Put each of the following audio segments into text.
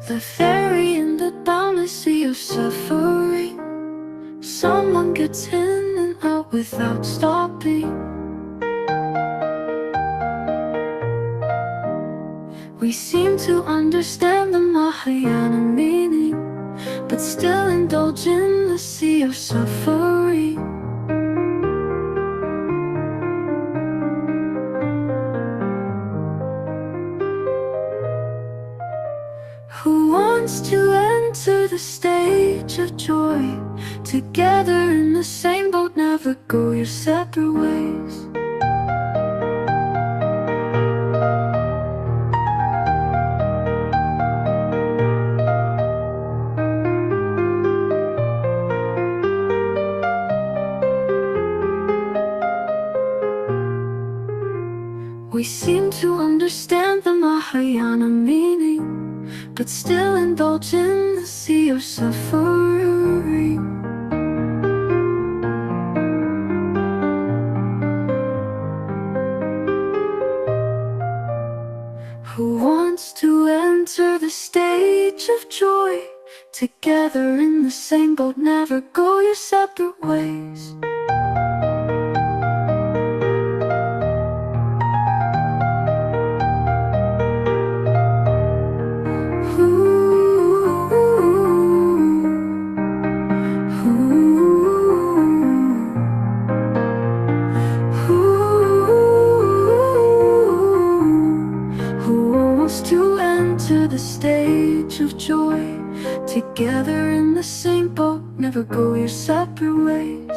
The ferry in the boundless sea of suffering. Someone gets in and out without stopping. We seem to understand the Mahayana meaning, but still indulge in the sea of suffering. Who wants to enter the stage of joy? Together in the same boat, never go your separate ways. We seem to understand the Mahayana meaning, but still indulge in the sea of suffering. Who wants to enter the stage of joy? Together in the same boat, never go your separate ways. The stage of joy, together in the same boat, never go your separate ways.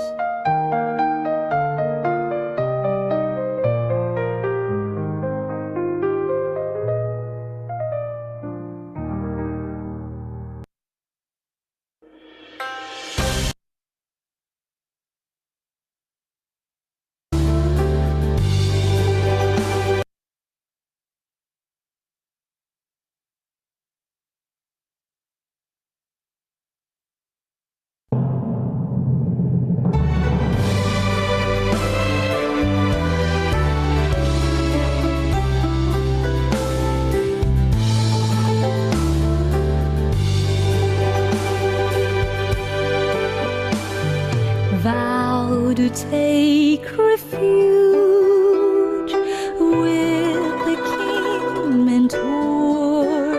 Vow to take refuge with the King Mentor.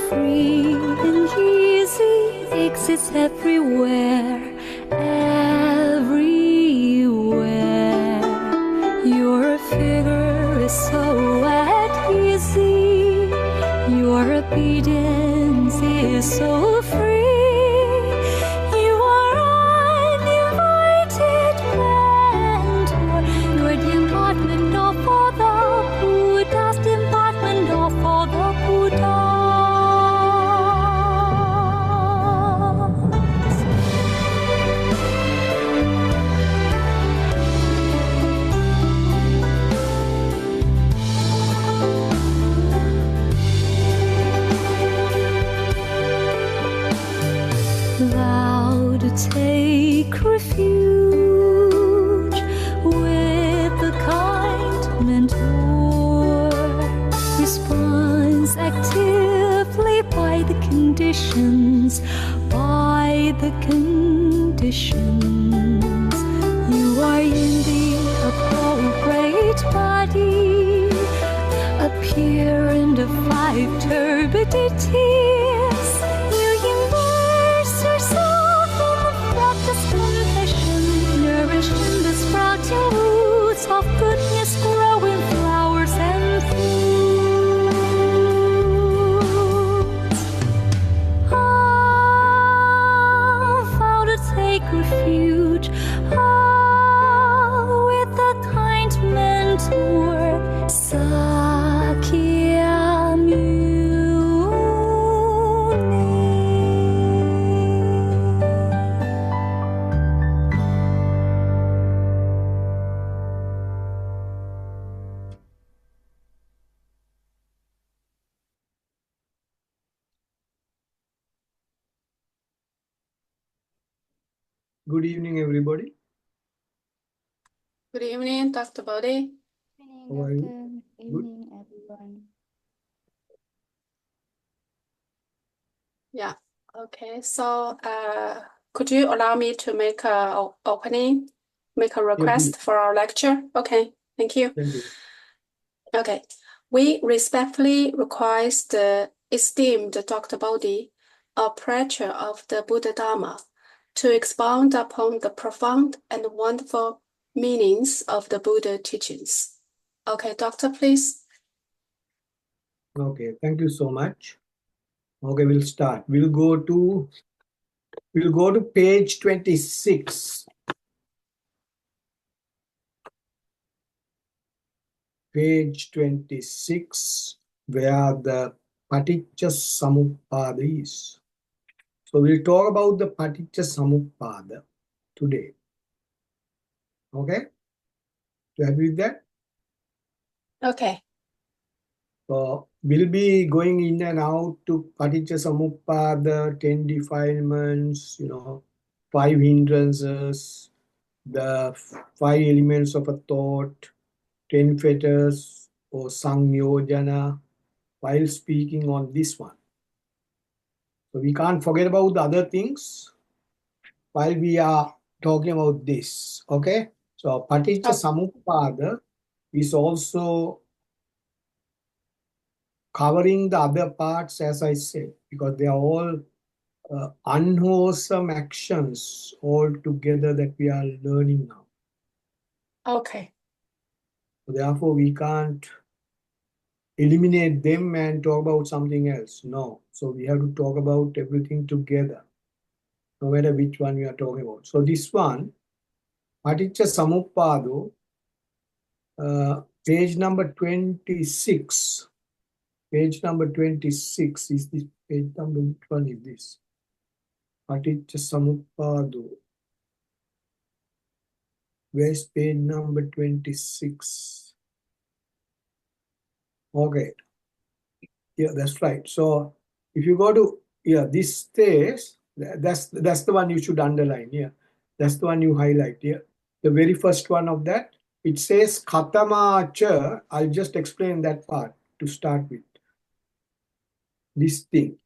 Free and easy, exits everywhere, everywhere. Your figure is so at easy, your obedience is so free. Vow to take refuge with the kind mentor. Responds actively by the conditions, by the conditions. You are in the appropriate body, appear in the 5 turbidities. You immerse yourself in the practice confession, nourished in the sprouting roots of goodness, growing flowers and fruits. Vow to take refuge with the kind mentor, Good evening, everybody. Good evening, Dr. Bodhi. How are you? Good evening, everyone. Yeah. Okay. So, could you allow me to make a opening, make a Yeah, request please. for our lecture? Okay. Thank you. Thank you. Okay. We respectfully request the esteemed Dr. Bodhi, a preacher of the Buddha Dharma, to expound upon the profound and wonderful meanings of the Buddha teachings. Okay, Doctor, please. Okay, thank you so much. Okay, we'll start. We'll go to page 26. Page 26, where the Paticca Samuppada is. So we'll talk about the Paticca Samuppada today. Okay? You happy with that? Okay. We'll be going in and out to Paticca Samuppada, 10 defilements, 5 hindrances, the 5 elements of a thought, 10 fetters or Sangyojana, while speaking on this one. So we can't forget about the other things while we are talking about this. Okay? So Paticca Samuppada is also covering the other parts, as I said, because they are all unwholesome actions all together that we are learning now. Okay. So therefore, we can't eliminate them and talk about something else. No. So we have to talk about everything together, no matter which one we are talking about. So this one, Paticca Samuppada, page number 26. Page number 26 is this page number, which one is this? Paticca Samuppada. Where's page number 26? Okay. Yeah, that's right. So if you go to, this says, that's the one you should underline. Yeah. That's the one you highlight. Yeah. The very first one of that, it says Katama cha. I'll just explain that part to start with. This thing.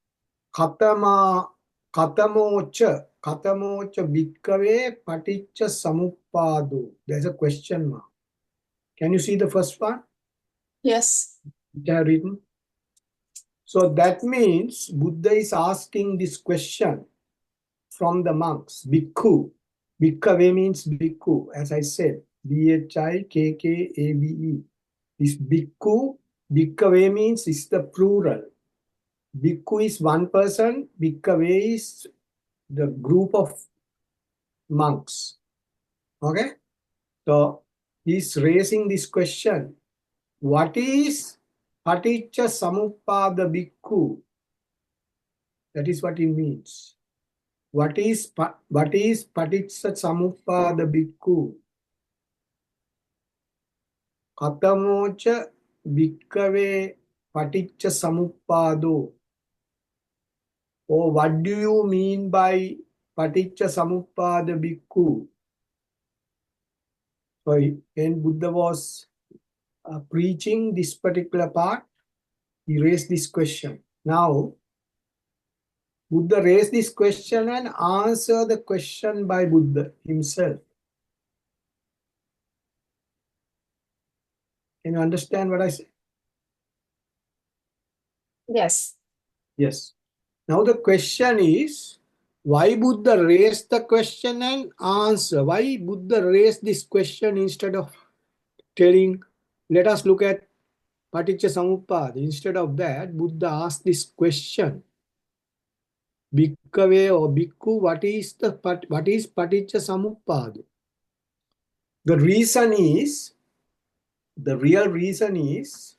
Katama, Katamocha bhikkave paticca samuppado. There's a question mark. Can you see the first one? Yes. Which I have written. So that means Buddha is asking this question from the monks. Bhikkhu. Bhikkave means bhikkhu, as I said. Bhikkhabe. This bhikkhu, bhikkave means is the plural. Bhikkhu is one person, bhikkave is the group of monks. Okay? So he's raising this question. What is Paticca Samuppada Bhikkhu? That is what it means. What is Paticca Samuppada Bhikkhu? Katamocha Bhikkave Paticca Samuppado. Or what do you mean by Paticca Samuppada Bhikkhu? So when Buddha was preaching this particular part, he raised this question. Now, Buddha raised this question and answered the question by Buddha himself. Can you understand what I say? Yes. Yes. Now the question is, why Buddha raised the question and answer? Why Buddha raised this question instead of telling, let us look at Paticca Samuppada? Instead of that, Buddha asked this question. Bhikkave or Bhikkhu, what is Paticca Samuppada? The real reason is,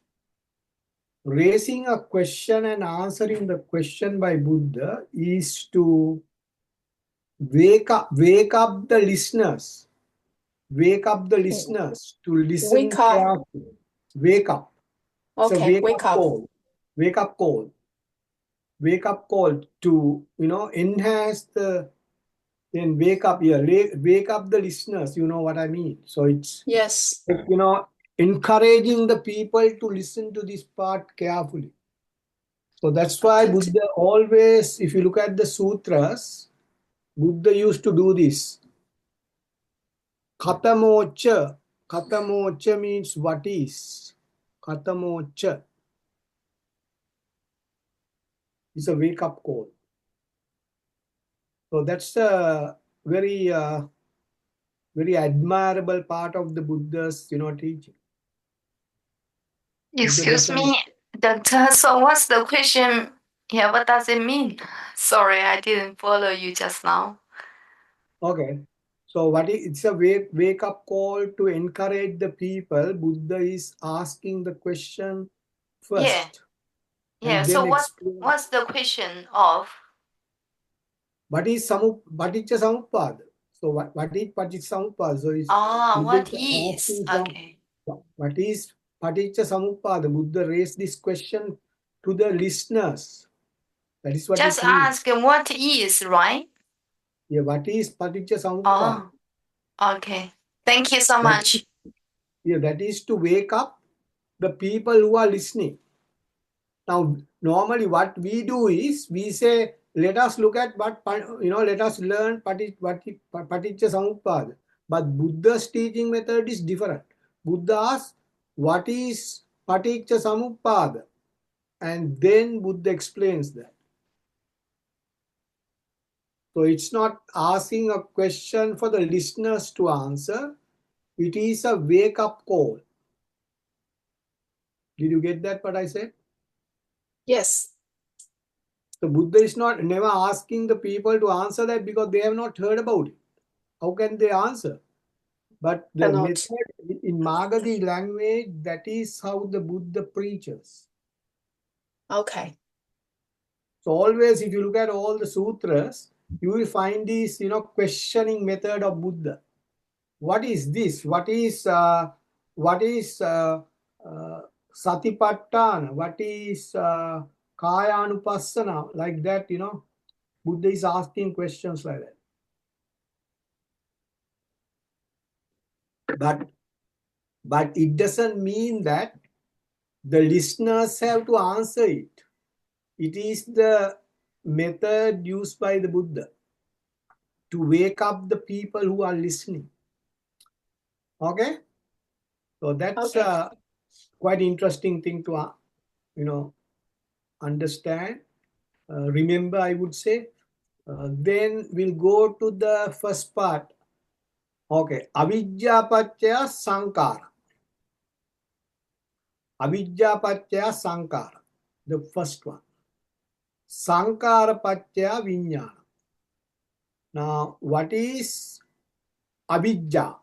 raising a question and answering the question by Buddha is to wake up the listeners. Wake up the listeners to listen Wake up. carefully. Wake up. It's a Okay, wake up. call. Wake up call. Wake up call to, enhance the, then wake up here. Wake up the listeners. You know what I mean? So it's, Yes. encouraging the people to listen to this part carefully. So that's why Buddha always, if you look at the sutras, Buddha used to do this. Katamocha. Katamocha means what is. Katamocha is a wake-up call. So that's a very, very admirable part of the Buddha's, teaching. Excuse me, Doctor. So what's the question? Yeah, what does it mean? Sorry, I didn't follow you just now. Okay. So it's a wake-up call to encourage the people. Buddha is asking the question first. Yeah. And So then explain what's the question of? what is Paticca Samuppada. So what is Paticca Samuppada? So it's Buddha What is is? asking from Okay. what is Paticca Samuppada. Buddha raised this question to the listeners. That is what Just it means. ask what is, right? Yeah, what is Paticca Samuppada? Oh, okay. Thank you so much. Yeah, that is to wake up the people who are listening. Now, normally what we do is we say, let us look at let us learn Paticca Samuppada. But Buddha's teaching method is different. Buddha asks, what is Paticca Samuppada? And then Buddha explains that. So it's not asking a question for the listeners to answer. It is a wake-up call. Did you get that, what I said? Yes. So Buddha is never asking the people to answer that because they have not heard about it. How can they answer? But the Cannot. method in Magadhi language, that is how the Buddha preaches. Okay. So always, if you look at all the sutras, you will find this, questioning method of Buddha. What is this? What is Satipatthana? What is Kaya Anupassana? Like that, Buddha is asking questions like that. But it doesn't mean that the listeners have to answer it. It is the method used by the Buddha to wake up the people who are listening. Okay? So that's a quite interesting thing to, understand. Remember, I would say. Then we'll go to the first part. Okay. Avidya paccaya sankara. Avidya paccaya sankara. The first one. Sankara paccaya vijnana. Now, what is avidya?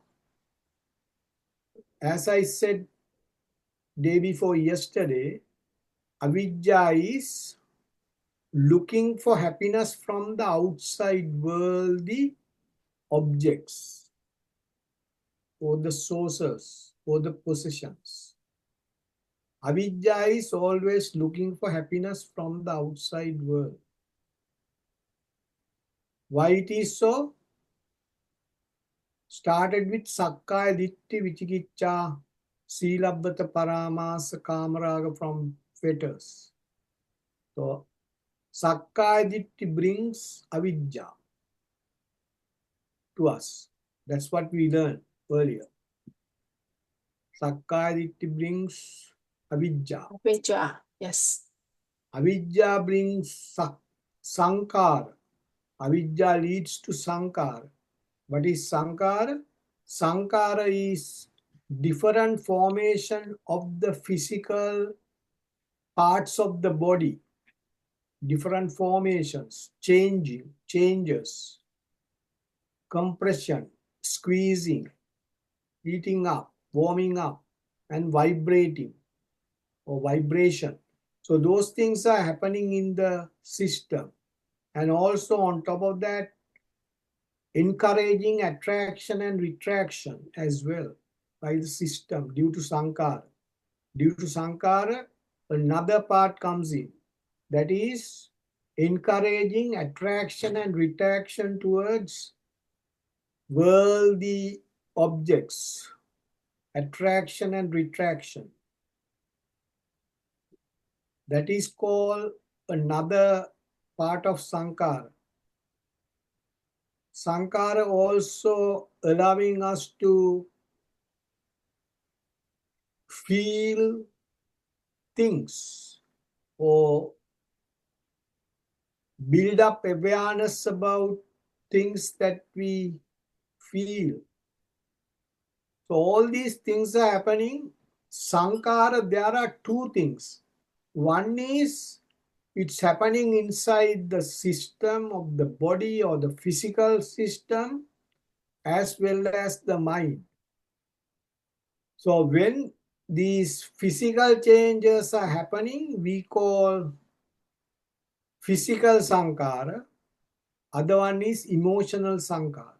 As I said day before yesterday, avidya is looking for happiness from the outside worldly objects or the sources or the possessions. Avidya is always looking for happiness from the outside world. Why it is so? Started with Sakkaya Ditti Vichikicca, Silabbata Paramasa Kamaraga from fetters. So Sakkaya Ditti brings avidya to us. That's what we learned earlier. Sakkaya Ditti brings avidya. Avidya. Yes. Avidya brings sankara. Avidya leads to sankara. What is sankara? Sankara is different formation of the physical parts of the body. Different formations, changes, compression, squeezing, heating up, warming up, and vibrating or vibration. So those things are happening in the system. And also on top of that, encouraging attraction and retraction as well by the system due to Sankara. Due to Sankara, another part comes in. That is encouraging attraction and retraction towards worldly objects. Attraction and retraction. That is called another part of Sankara. Sankara also allowing us to feel things or build up awareness about things that we feel. So all these things are happening. Sankara, there are two things. One is it's happening inside the system of the body or the physical system as well as the mind. So when these physical changes are happening, we call physical sankara. Other one is emotional sankara.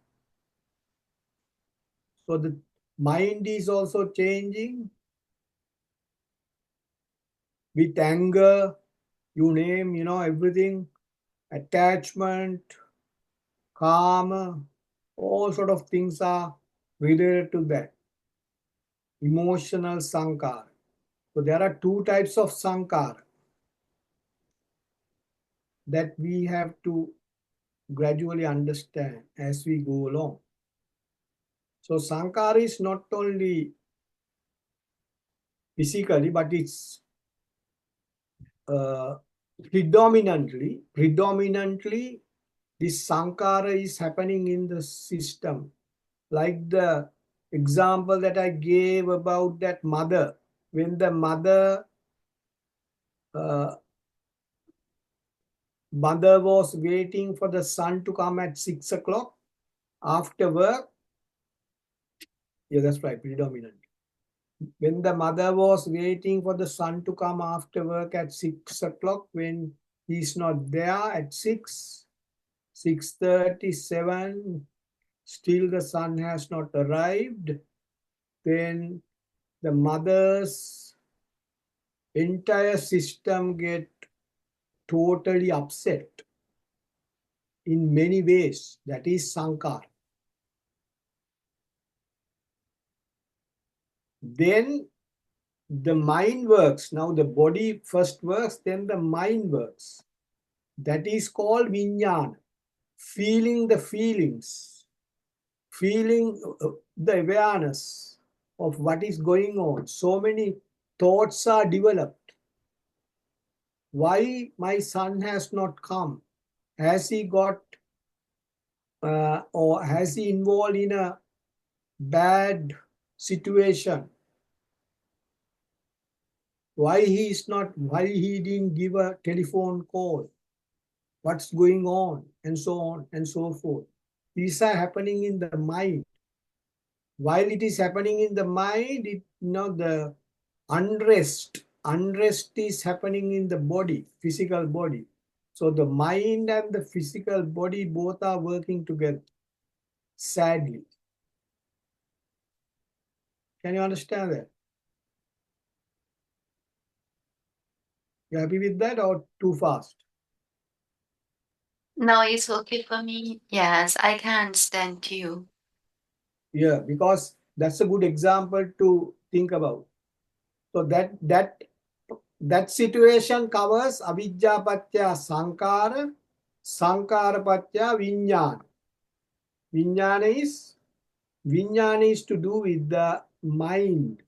So the mind is also changing with anger, you name, everything, attachment, karma, all sort of things are related to that. Emotional sankara. So there are two types of sankara that we have to gradually understand as we go along. So sankara is not only physically, but it's predominantly this sankara is happening in the system. Like the example that I gave about that mother. When the mother was waiting for the son to come at 6 o'clock after work. Yeah, that's right, predominant. When the mother was waiting for the son to come after work at 6 o'clock, when he's not there at 6:37, still the son has not arrived, then the mother's entire system get totally upset in many ways. That is sankara. Then the mind works. Now the body first works, then the mind works. That is called vijnana. Feeling the feelings, feeling the awareness of what is going on. So many thoughts are developed. Why my son has not come? Has he got or has he involved in a bad situation? Why he didn't give a telephone call? What's going on? And so on and so forth. These are happening in the mind. While it is happening in the mind, the unrest is happening in the body, physical body. So the mind and the physical body both are working together, sadly. Can you understand that? You happy with that or too fast? No, it's okay for me. Yes, I can understand you. Yeah, because that's a good example to think about. So that situation covers avidya patya sankara, sankara patya vijnana. Vijnana is to do with the mind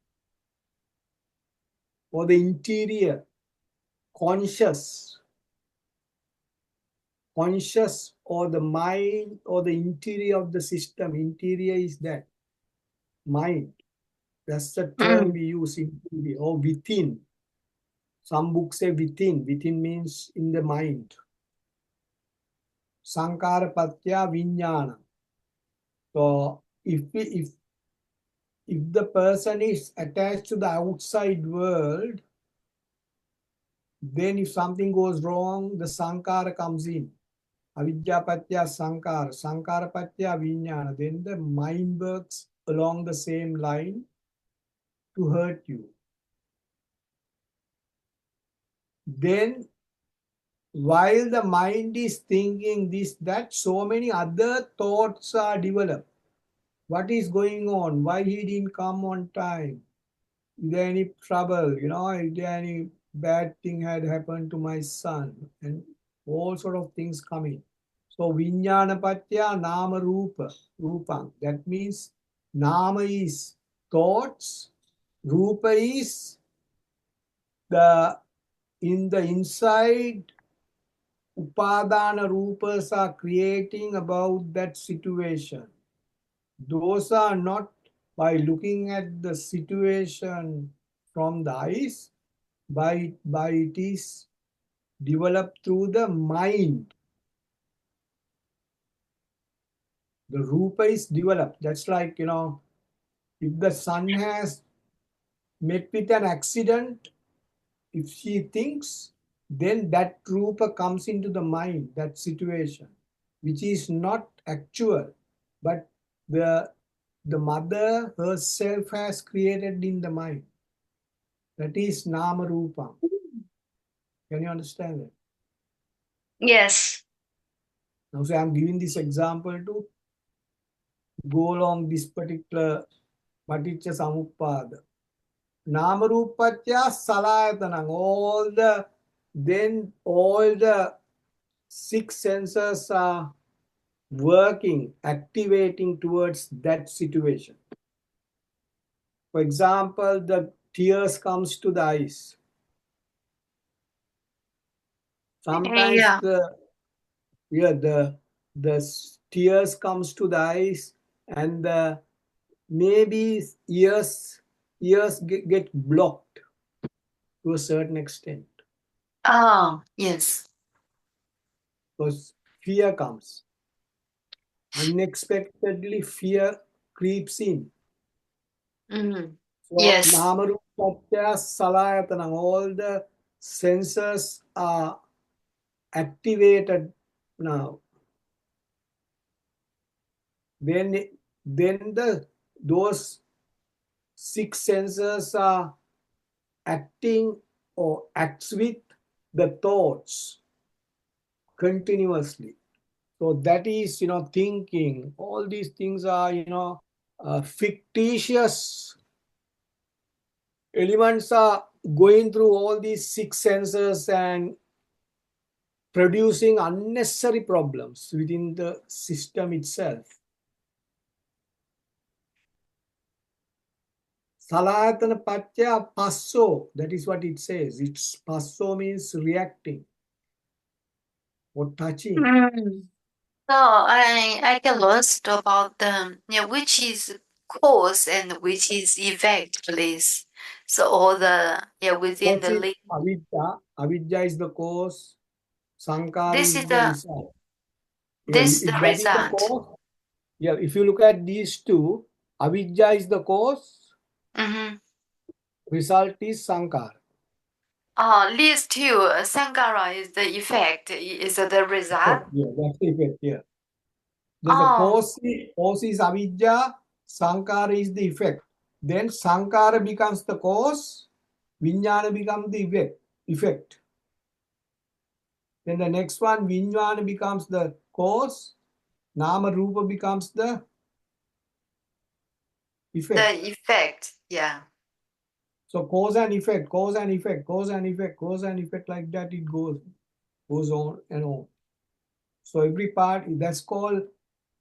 or the interior, conscious or the mind or the interior of the system. Interior is that mind. That's the term we use, interior or within. Some books say within. Within means in the mind. Sankara patya vijnana. So if the person is attached to the outside world, then if something goes wrong, the sankara comes in. Avidya patya sankara, sankara patya vijnana. Then the mind works along the same line to hurt you. Then while the mind is thinking this, that, so many other thoughts are developed. What is going on? Why he didn't come on time? Is there any trouble? Is there any bad thing had happened to my son, and all sort of things coming. So Vijnana Patya Nama Rupa, Rupang. That means Nama is thoughts, Rupa is the in the inside, Upadana Rupas are creating about that situation. Those are not by looking at the situation from the eyes, by it is developed through the mind. The rupa is developed. That's like, if the son has met with an accident, if she thinks, then that rupa comes into the mind, that situation, which is not actual, but the mother herself has created in the mind. That is nama rupa. Can you understand it? Yes. Now, so I'm giving this example to go along this particular Paticca Samuppada. Namarupatya Salayatanang. All the six senses are working, activating towards that situation. For example, the tears comes to the eyes. Sometimes Yeah. the tears comes to the eyes, and maybe ears get blocked to a certain extent. Oh, yes. Because fear comes. Unexpectedly, fear creeps in. Mm. So, Yes. Namarupatya Salayatanam, all the senses are activated now. Then those six senses are acting or acts with the thoughts continuously. So that is, thinking. All these things are, fictitious elements are going through all these six senses and producing unnecessary problems within the system itself. Salayatana Patya Passo, that is what it says. It's Passo means reacting or touching. So I get lost about which is cause and which is effect, please. So all the within Cause the is link. avidya. Avidya is the cause. Sankara This is is the the result. this If the that is the result. cause, if you look at these two, avidya is the cause, Mm-hmm. result is sankara. These two, Sankara is the effect, is the result. Yeah, that's the effect here. There's a Oh, cause is avidya, sankara is the effect. Then sankara becomes the cause, vijnana becomes the effect. Then the next one, vijnana becomes the cause, nama rupa becomes the effect. the effect, yeah. So cause and effect, cause and effect, cause and effect, cause and effect, like that it goes on and on. So every part, that's called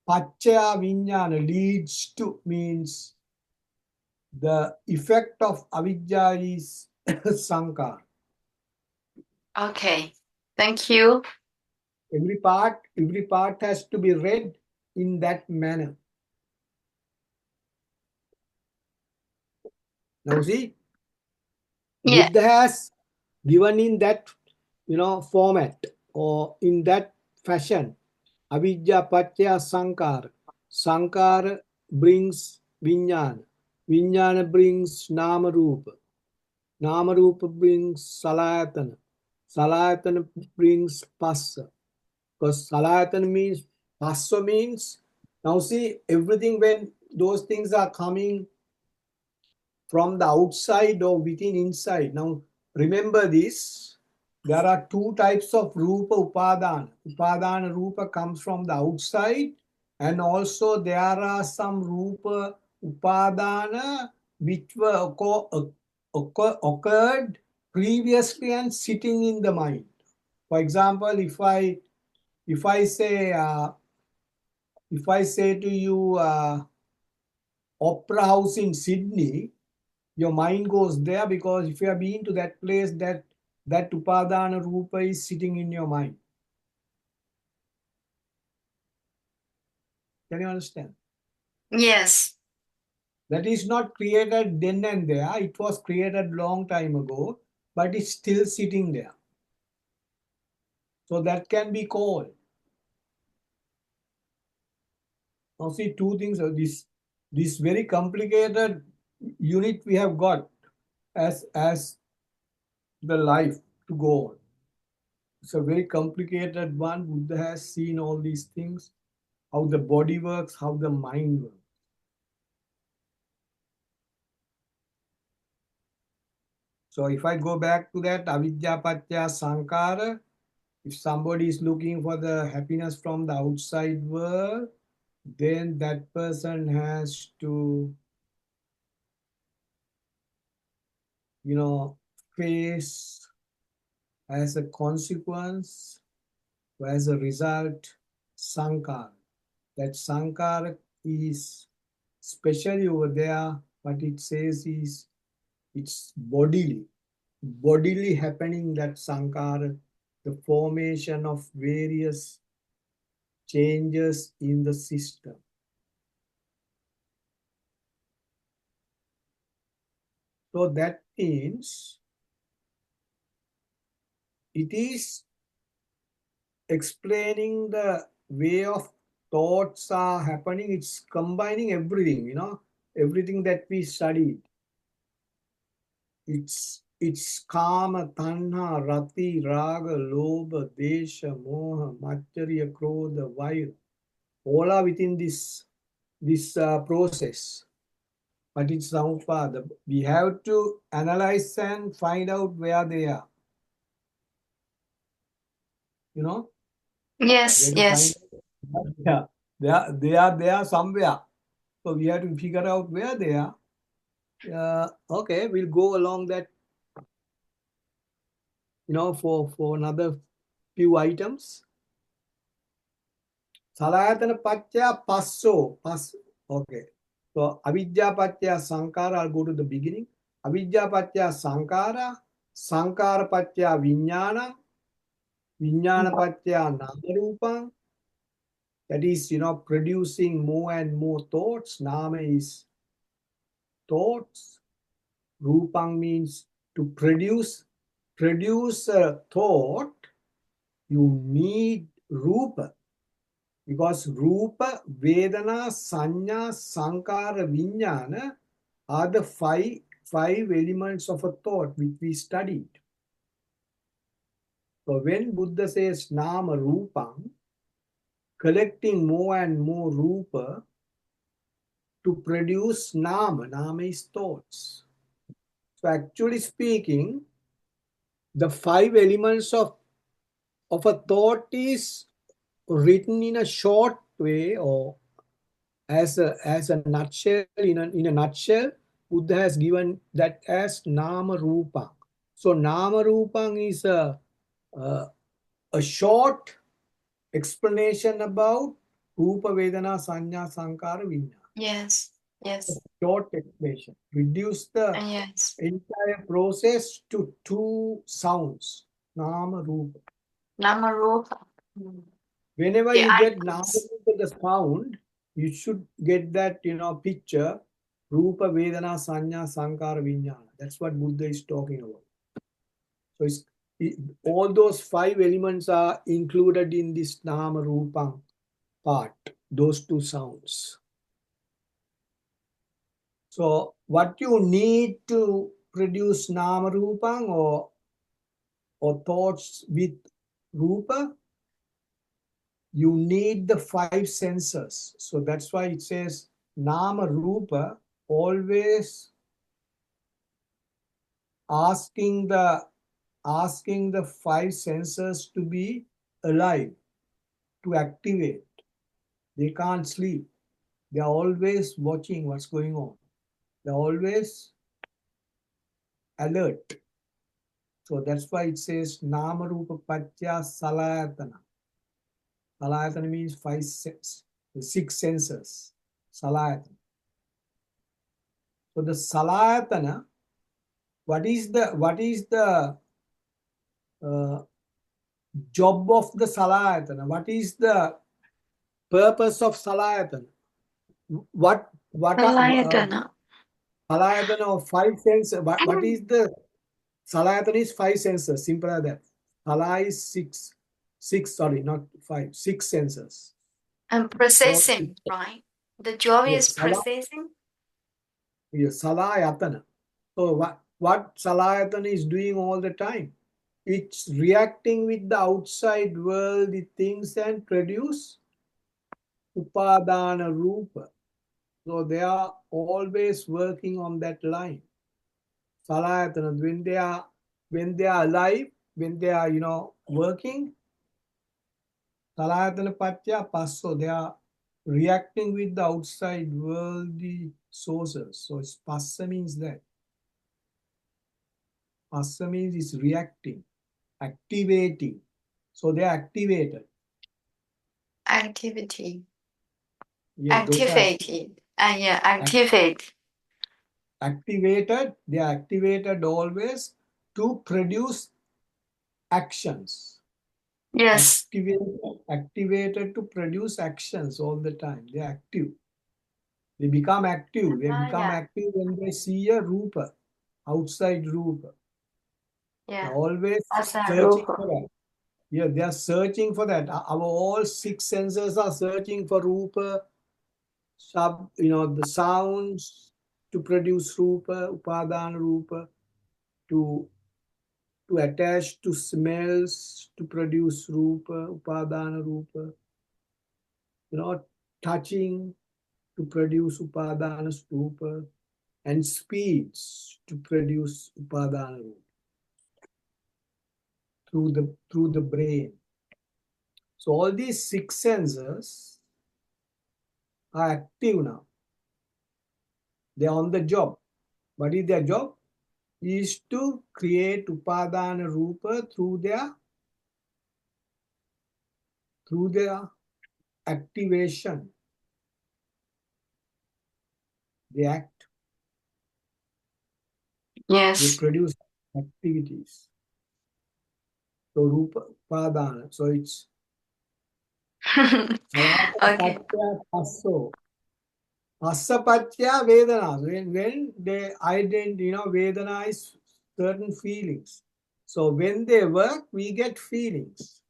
Pachaya Vijnana, leads to, means the effect of avidya is sankara. Okay, thank you. Every part has to be read in that manner. Now see, Yeah. Buddha has given in that format or in that fashion. Avidya Pachya Sankara. Sankara brings Vijnana. Vijnana brings Nama Rupa. Nama Rupa brings Salayatana. Salayatana brings Passa. Because Salayatana means, Passa means, now see, everything when those things are coming from the outside or within inside. Now remember this, there are two types of Rupa Upadana. Upadana Rupa comes from the outside, and also there are some Rupa Upadana which were occurred previously and sitting in the mind. For example, if I say to you opera house in Sydney, your mind goes there because if you have been to that place, that upadana rupa is sitting in your mind. Can you understand? Yes. That is not created then and there. It was created long time ago, but it's still sitting there. So that can be called. Now see two things. This very complicated unit we have got as the life to go on. It's a very complicated one. Buddha has seen all these things, how the body works, how the mind works. So if I go back to that avidya patya sankara, if somebody is looking for the happiness from the outside world, then that person has to, face as a consequence, as a result, sankara. That sankara is especially over there, what it says is it's bodily happening, that sankara, the formation of various changes in the system. So that means it is explaining the way of thoughts are happening. It's combining everything, everything that we studied. It's kama, tanha, rati, raga, lobha, desha, moha, macharya, krodha, vaira. All are within this process. But it's Samupada. We have to analyze and find out where they are. Yes, We have to yes. find out. Yeah, they are there somewhere. So we have to figure out where they are. Okay, we'll go along that, for another few items. Salayatana patya passo. Okay. So avidya patya sankara, I'll go to the beginning. Avidya patya sankara, sankara patya vijnana, vijnana patya namarupam. That is, producing more and more thoughts. Nama is thoughts. Rupang means to produce a thought. You need rupa, because rupa, vedana, sanya, sankara, vijnana are the five elements of a thought which we studied. So when Buddha says nama rupam, collecting more and more rupa to produce nama. Nama is thoughts. So actually speaking, the five elements of a thought is written in a short way, or as a nutshell. In a nutshell, Buddha has given that as nama rupang. So nama rupang is a short explanation about rupa, vedana, sanya, sankara, vijnana. Yes, yes. Short explanation. Reduce the Yes. entire process to two sounds, nama, rupa. Namarupa. Whenever The you get nama, icons. rupa, the sound, you should get that, picture, rupa, vedana, sanya, sankara, vijnana. That's what Buddha is talking about. So all those five elements are included in this nama, rupa part, those two sounds. So what you need to produce nama, rupang, or thoughts with rupa, you need the five senses. So that's why it says nama rupa, always asking the five senses to be alive, to activate. They can't sleep. They are always watching what's going on. They're always alert. So that's why it says Nama Rupa Patya Salayatana. Salayatana means six senses. Salayatana. So the Salayatana, what is the job of the Salayatana? What is the purpose of Salayatana? What are Salayatana. Salayatana of five senses? What is the Salayatana is five senses. Simple as that. Salay is six. Sorry, not five. Six senses. And So processing, right? The job is yes, processing. Salayatana. So what Salayatana is doing all the time? It's reacting with the outside world, the things, and produce upadana rupa. So they are always working on that line. Salayatana, when they are alive, when they are working, Salayatana patya passo, they are reacting with the outside worldly sources. So it's passa means that. Passa means it's reacting, activating. So they are activated. Activity. Yes, those are Activated. Yeah, activate. activated. They are activated always to produce actions. Yes. Activated to produce actions all the time. They are active. They become active. They become Yeah. active when they see a rupa, outside rupa. They Yeah. are always As a searching rupa. for that. Yeah, they are searching for that. Our all six senses are searching for rupa, the sounds to produce rupa, upadana rupa, to attach to smells to produce rupa, upadana rupa, touching to produce upadana rupa, and speeds to produce upadana rupa through the brain. So all these six senses are active now. They are on the job. What is their job? Is to create upadana rupa through their activation. They act. They Yes. produce activities. So rupa upadana. So it's Okay. passo. Asapatya Vedana. When they Vedana is certain feelings. So when they work, we get feelings.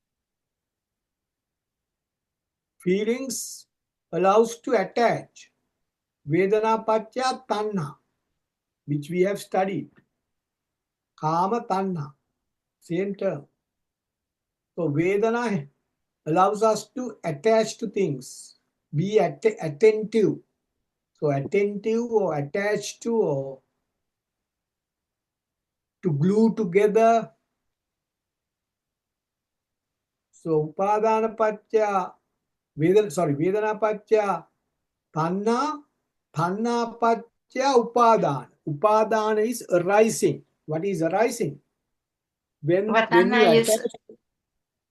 Feelings allows to attach. Vedana Patya Tanha, which we have studied. Kama Tanha, same term. So Vedana allows us to attach to things, be attentive. So attentive or attached to or to glue together. So upadana patya Vedana patya tanna patya upadana. Upadana is arising. What is arising? When you attach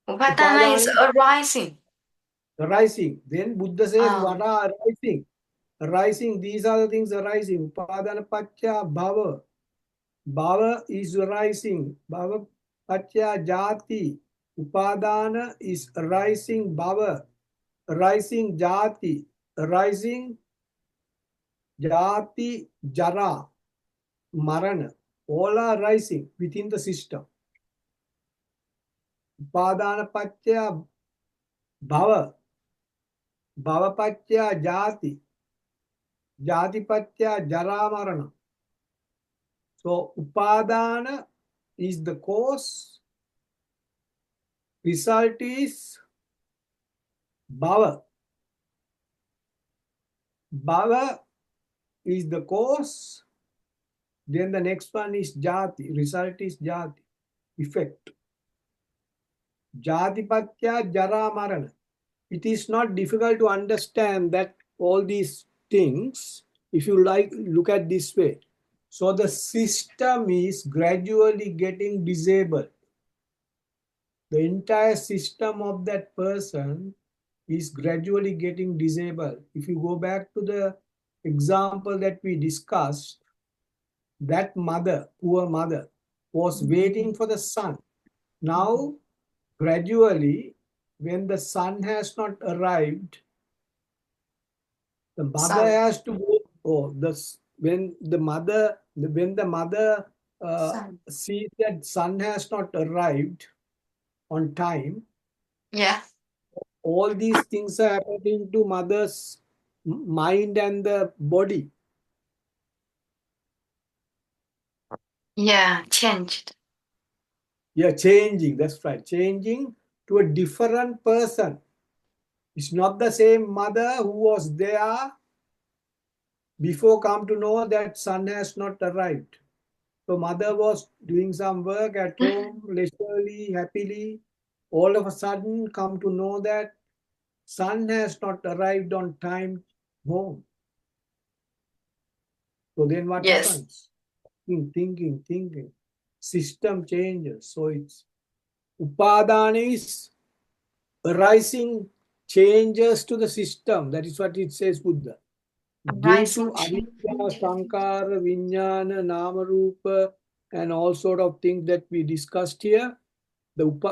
Upatana is upadana arising. arising, then Buddha says what are arising? Arising, these are the things arising. Upadana patya bhava. Bhava is arising. Bhava patya jati. Upadana is arising bhava. Arising jati. Arising jati jara. Marana. All are rising within the system. Upadana patya bhava. Bhava patya jati. Jati patya jara marana. So upadana is the cause. Result is bhava. Bhava is the cause. Then the next one is jati. Result is jati. Effect. Jati patya jara marana. It is not difficult to understand that all these things, if you look at this way. So the system is gradually getting disabled. The entire system of that person is gradually getting disabled. If you go back to the example that we discussed, that mother, poor mother, was waiting for the son. Now, gradually, when the son has not arrived, the mother Son. has to go. Oh, when the mother Son. sees that son has not arrived on time, Yeah. all these things are happening to mother's mind and the body. Yeah. Changed. Yeah, changing. That's right. Changing to a different person. It's not the same mother who was there before come to know that son has not arrived. So mother was doing some work at home, leisurely, happily. All of a sudden come to know that son has not arrived on time home. So then what Yes. happens? Thinking. System changes. So it's upadana is arising changes to the system. That is what it says, Buddha. Due to Rising avidya, change. sankara, vijnana, nama, rupa, and all sort of things that we discussed here,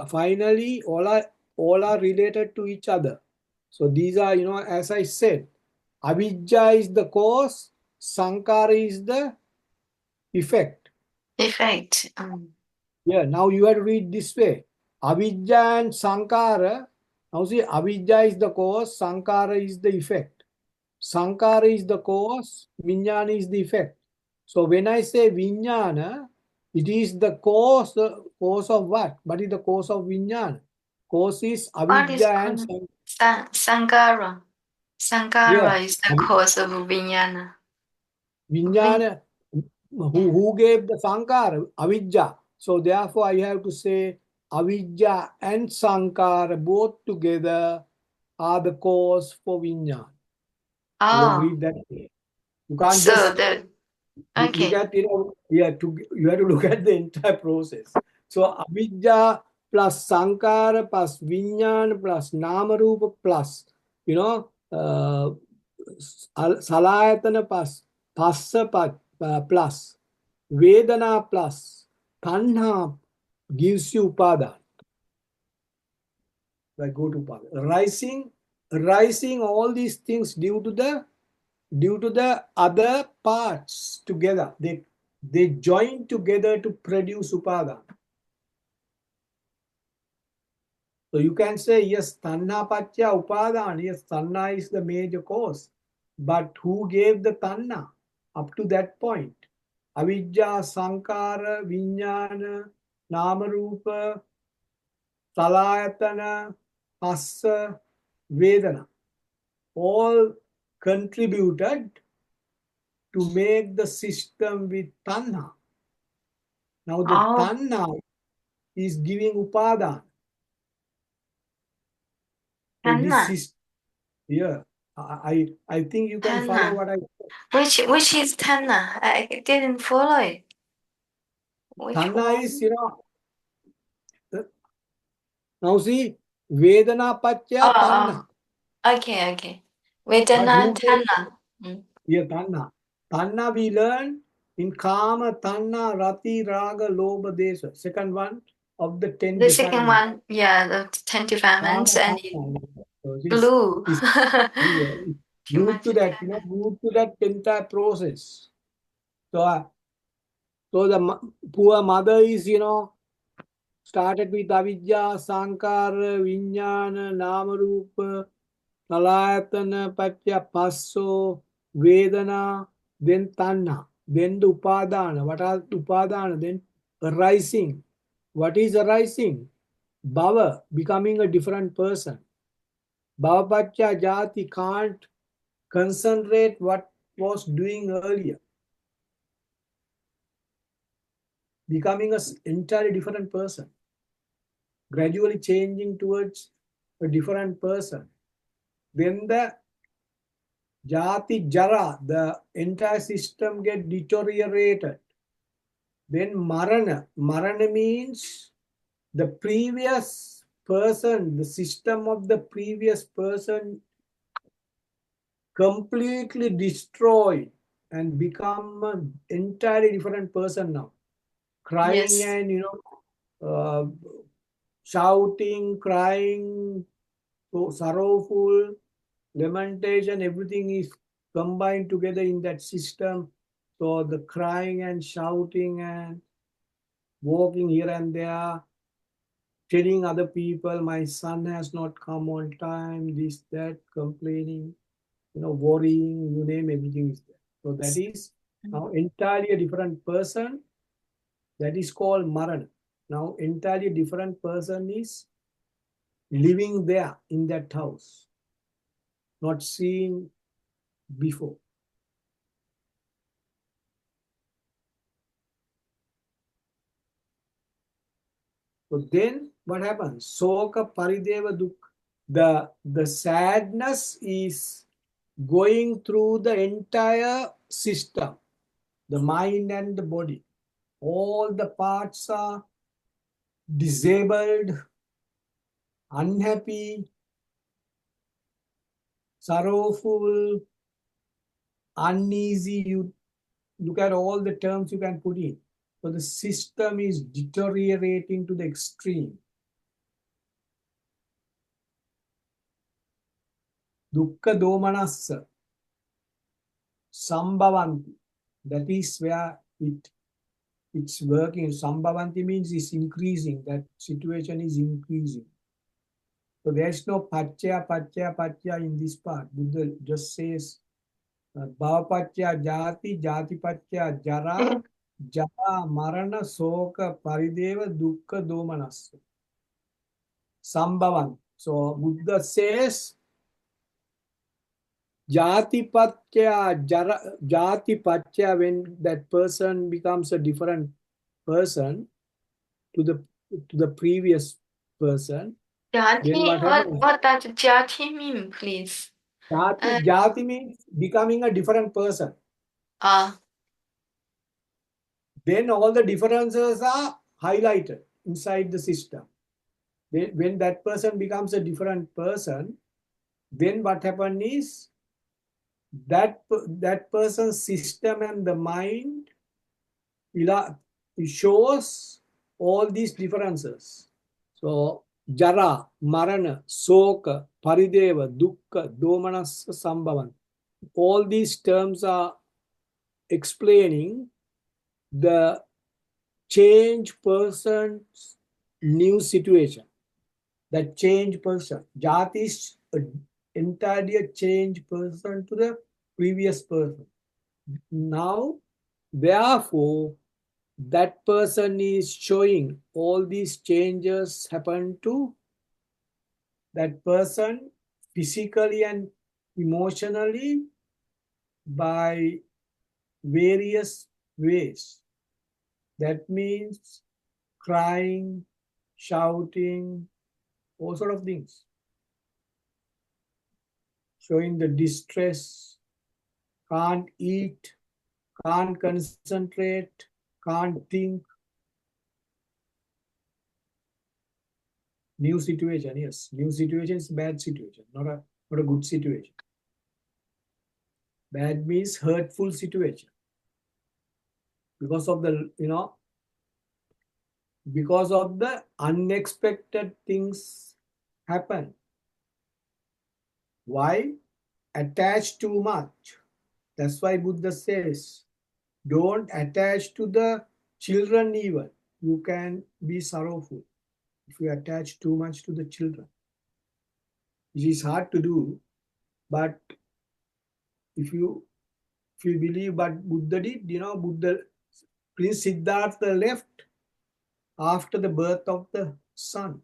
finally all are related to each other. So these are, as I said, avidya is the cause, sankara is the effect. Effect. Yeah, now you have to read this way. Avidya and sankara. Now see, avidya is the cause, sankara is the effect. Sankara is the cause, vijnana is the effect. So when I say vijnana, it is the cause of what? What is the cause of vijnana? Cause is What is avidya and called Sankara? yeah, Sankara is the cause of Vijnana. vijnana. Who gave the sankara? Avidya. So therefore I have to say avidya and sankara both together are the cause for vijnana. You have to Oh, read that. You can't so just the look okay. at, you have to look at the entire process. So avidya plus sankara plus vijnana plus namarupa plus, salayatana plus phassa plus vedana plus tanha gives you upadana. Like go to upadana. Rising all these things due to the other parts together. They join together to produce upadana. So you can say, yes, tanha patya upadana. Yes, tanha is the major cause. But who gave the tanha up to that point? Avidya, sankara, vijnana, namarupa, salayatana, phassa, vedana. All contributed to make the system with tanha. Now the Oh, tanha is giving upadana. So this Tanna. is, yeah, I think you can follow Tanna. what I said. Which is Tanna? I didn't follow it. Which Tanha is, one? now see, Vedana Patya Oh, Tanha. okay. But Vedana who gave, Tanna. Mm. yeah, Tanha. Tanha we learn in Kama, Tanha, Rati, Raga, Lobha, Desa. Second one of the 10 The second defilements. one, yeah, the 10 defilements Kama, and in Tanha. So blue. is yeah, Too root much to that, defilement. root to that entire process. So the poor mother is, started with avidya, sankara, vijnana, namarupa, salayatana, patya, passo, vedana, then tanha, then the upadana. What are the upadana? Then arising. What is arising? Bhava, becoming a different person. Bhavapatya jati can't concentrate what was doing earlier. Becoming an entirely different person. Gradually changing towards a different person. Then the Jati Jara, the entire system get deteriorated. Then Marana. Marana means the previous person, the system of the previous person completely destroyed and become an entirely different person now. Crying Yes. and, shouting, crying, so sorrowful, lamentation, everything is combined together in that system. So the crying and shouting and walking here and there, telling other people, my son has not come on time, this, that, complaining, worrying, you name, everything is there. So that is now entirely a different person. That is called Maran. Now entirely different person is living there in that house, not seen before. So then what happens? Soka parideva dukkha. The sadness is going through the entire system, the mind and the body. All the parts are disabled, unhappy, sorrowful, uneasy. You look at all the terms you can put in. So the system is deteriorating to the extreme. Dukkha domanassa sambhavanti. That is where it's working. Sambhavanti means it's increasing. That situation is increasing. So there's no paccaya in this part. Buddha just says bhavapaccaya jati, jatipaccaya jara, jara marana soka parideva dukkha domanassa sambhavanti. So Buddha says Jatipatya, Jatipatya, when that person becomes a different person to the previous person, then what happens? What does jati mean, please? Jati means becoming a different person. Then all the differences are highlighted inside the system. When that person becomes a different person, then what happens is that person's system and the mind it shows all these differences. So jara, marana, soka, parideva, dukkha, domanassa, sambhavan. All these terms are explaining the change person's new situation. That change person. Jati is entirely a change person to the previous person. Now, therefore, that person is showing all these changes happen to that person physically and emotionally by various ways. That means crying, shouting, all sort of things. Showing the distress, can't eat, can't concentrate, can't think. New situation, yes. New situation is bad situation, not a good situation. Bad means hurtful situation. Because of the, because of the unexpected things happen. Why? Attach too much. That's why Buddha says, don't attach to the children even. You can be sorrowful if you attach too much to the children. It is hard to do, but if you believe what Buddha did, Buddha, Prince Siddhartha left after the birth of the son.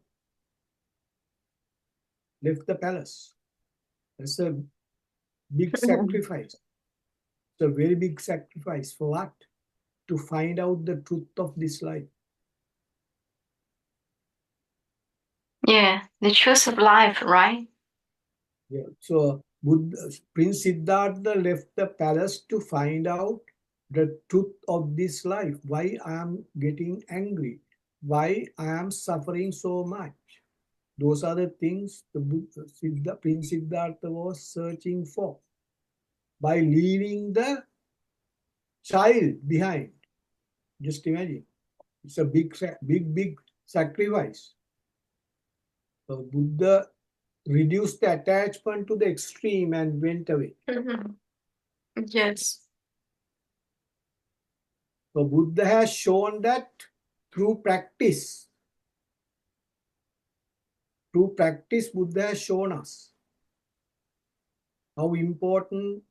Left the palace. That's a big sacrifice. It's a very big sacrifice. For what? To find out the truth of this life. Yeah, the truth of life, right? Yeah. So Prince Siddhartha left the palace to find out the truth of this life. Why I am getting angry? Why I am suffering so much? Those are the things Prince Siddhartha was searching for by leaving the child behind. Just imagine. It's a big sacrifice. So Buddha reduced the attachment to the extreme and went away. Yes. So Buddha has shown that through practice, Buddha has shown us how important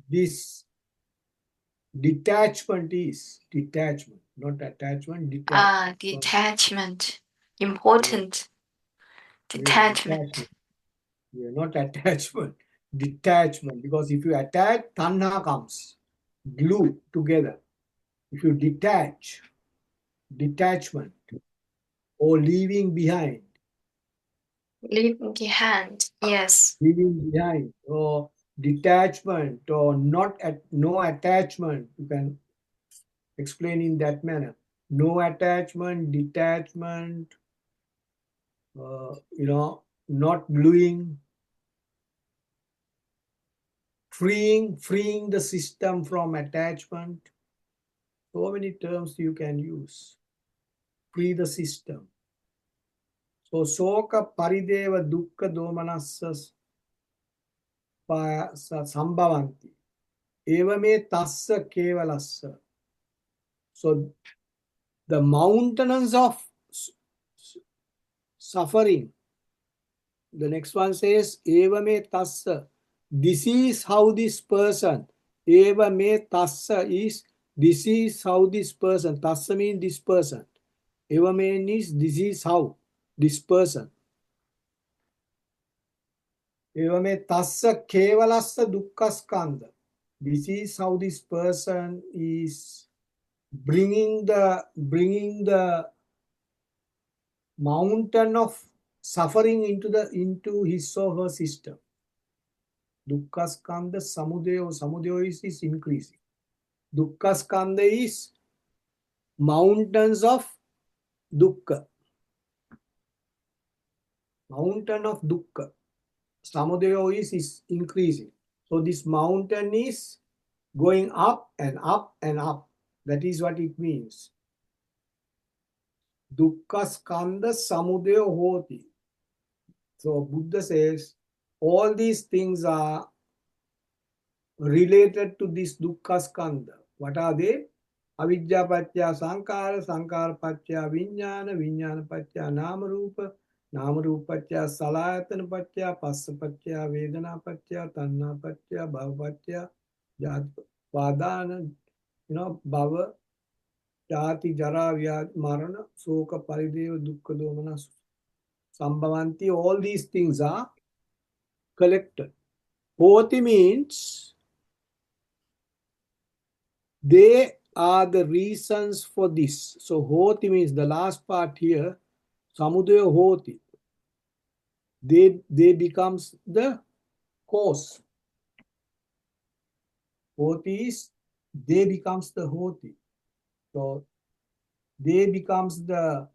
this detachment is. Detachment, not attachment, detachment. Detachment. Important. Yeah, Detachment. Yeah, not attachment. Detachment. Because if you attach, tanha comes. Glue together. If you detachment, or leaving behind. Leaving behind. Yes. Leaving behind, or detachment, or no attachment. You can explain in that manner. No attachment, detachment, not gluing, freeing the system from attachment. So many terms you can use. Free the system. So soka parideva dukkha domanassa sambhavanti. Evame tassa kevalassa. So the mountains of suffering. The next one says, Evame tassa. This is how this person. Evame tassa is, this is how this person. Tassa means this person. Evame means this is how this person. Evame tassa kevalassa dukkhaskandha. This is how this person is bringing the mountain of suffering into his or her system. Dukkhaskandha samudaya is increasing. Dukkhaskandha is mountains of dukkha. Mountain of dukkha. Samudaya is increasing. So this mountain is going up and up and up. That is what it means. Dukkhaskandha samudaya hoti. So Buddha says all these things are related to this dukkha skandha. What are they? Avidya patya sankara, sankara patya vijnana, vijnana patya nama rupa, nama rupa patya salayatana patya, passa patya vedana patya, tanna patya, bhava patya, jati padana, bhava, jati jara vyad marana, soka parideva dukkha domana sambhavanti. All these things are collected. Hoti means they are the reasons for this. So hoti means the last part here, samudaya hoti. They becomes the cause. Hoti is they becomes the hoti. So they becomes the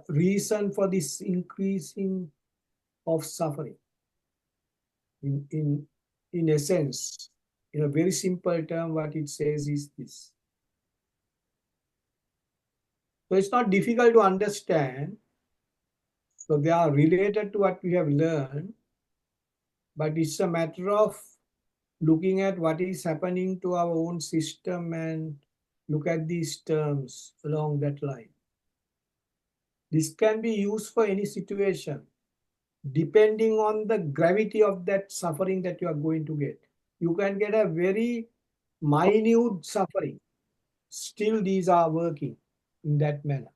reason for this increasing of suffering. In essence, in a very simple term, what it says is this. So it's not difficult to understand. So they are related to what we have learned, but it's a matter of looking at what is happening to our own system and look at these terms along that line. This can be used for any situation, depending on the gravity of that suffering that you are going to get. You can get a very minute suffering. Still, these are working in that manner.